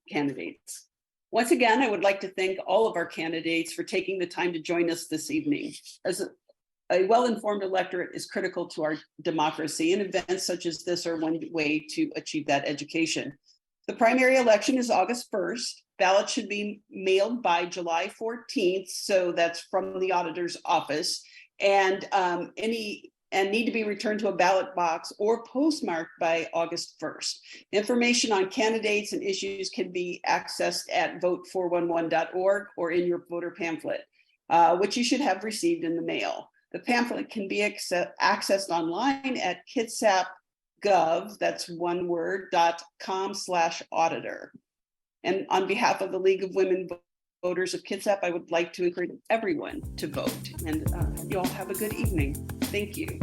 candidates. Once again, I would like to thank all of our candidates for taking the time to join us this evening. As a well-informed electorate is critical to our democracy, and events such as this are one way to achieve that education. The primary election is August 1st. Ballots should be mailed by July 14th, so that's from the auditor's office, and need to be returned to a ballot box or postmarked by August 1st. Information on candidates and issues can be accessed at vote411.org or in your voter pamphlet, which you should have received in the mail. The pamphlet can be accessed online at gov, that's one word, .com/auditor. And on behalf of the League of Women Voters of Kitsap, I would like to encourage everyone to vote. And you all have a good evening. Thank you.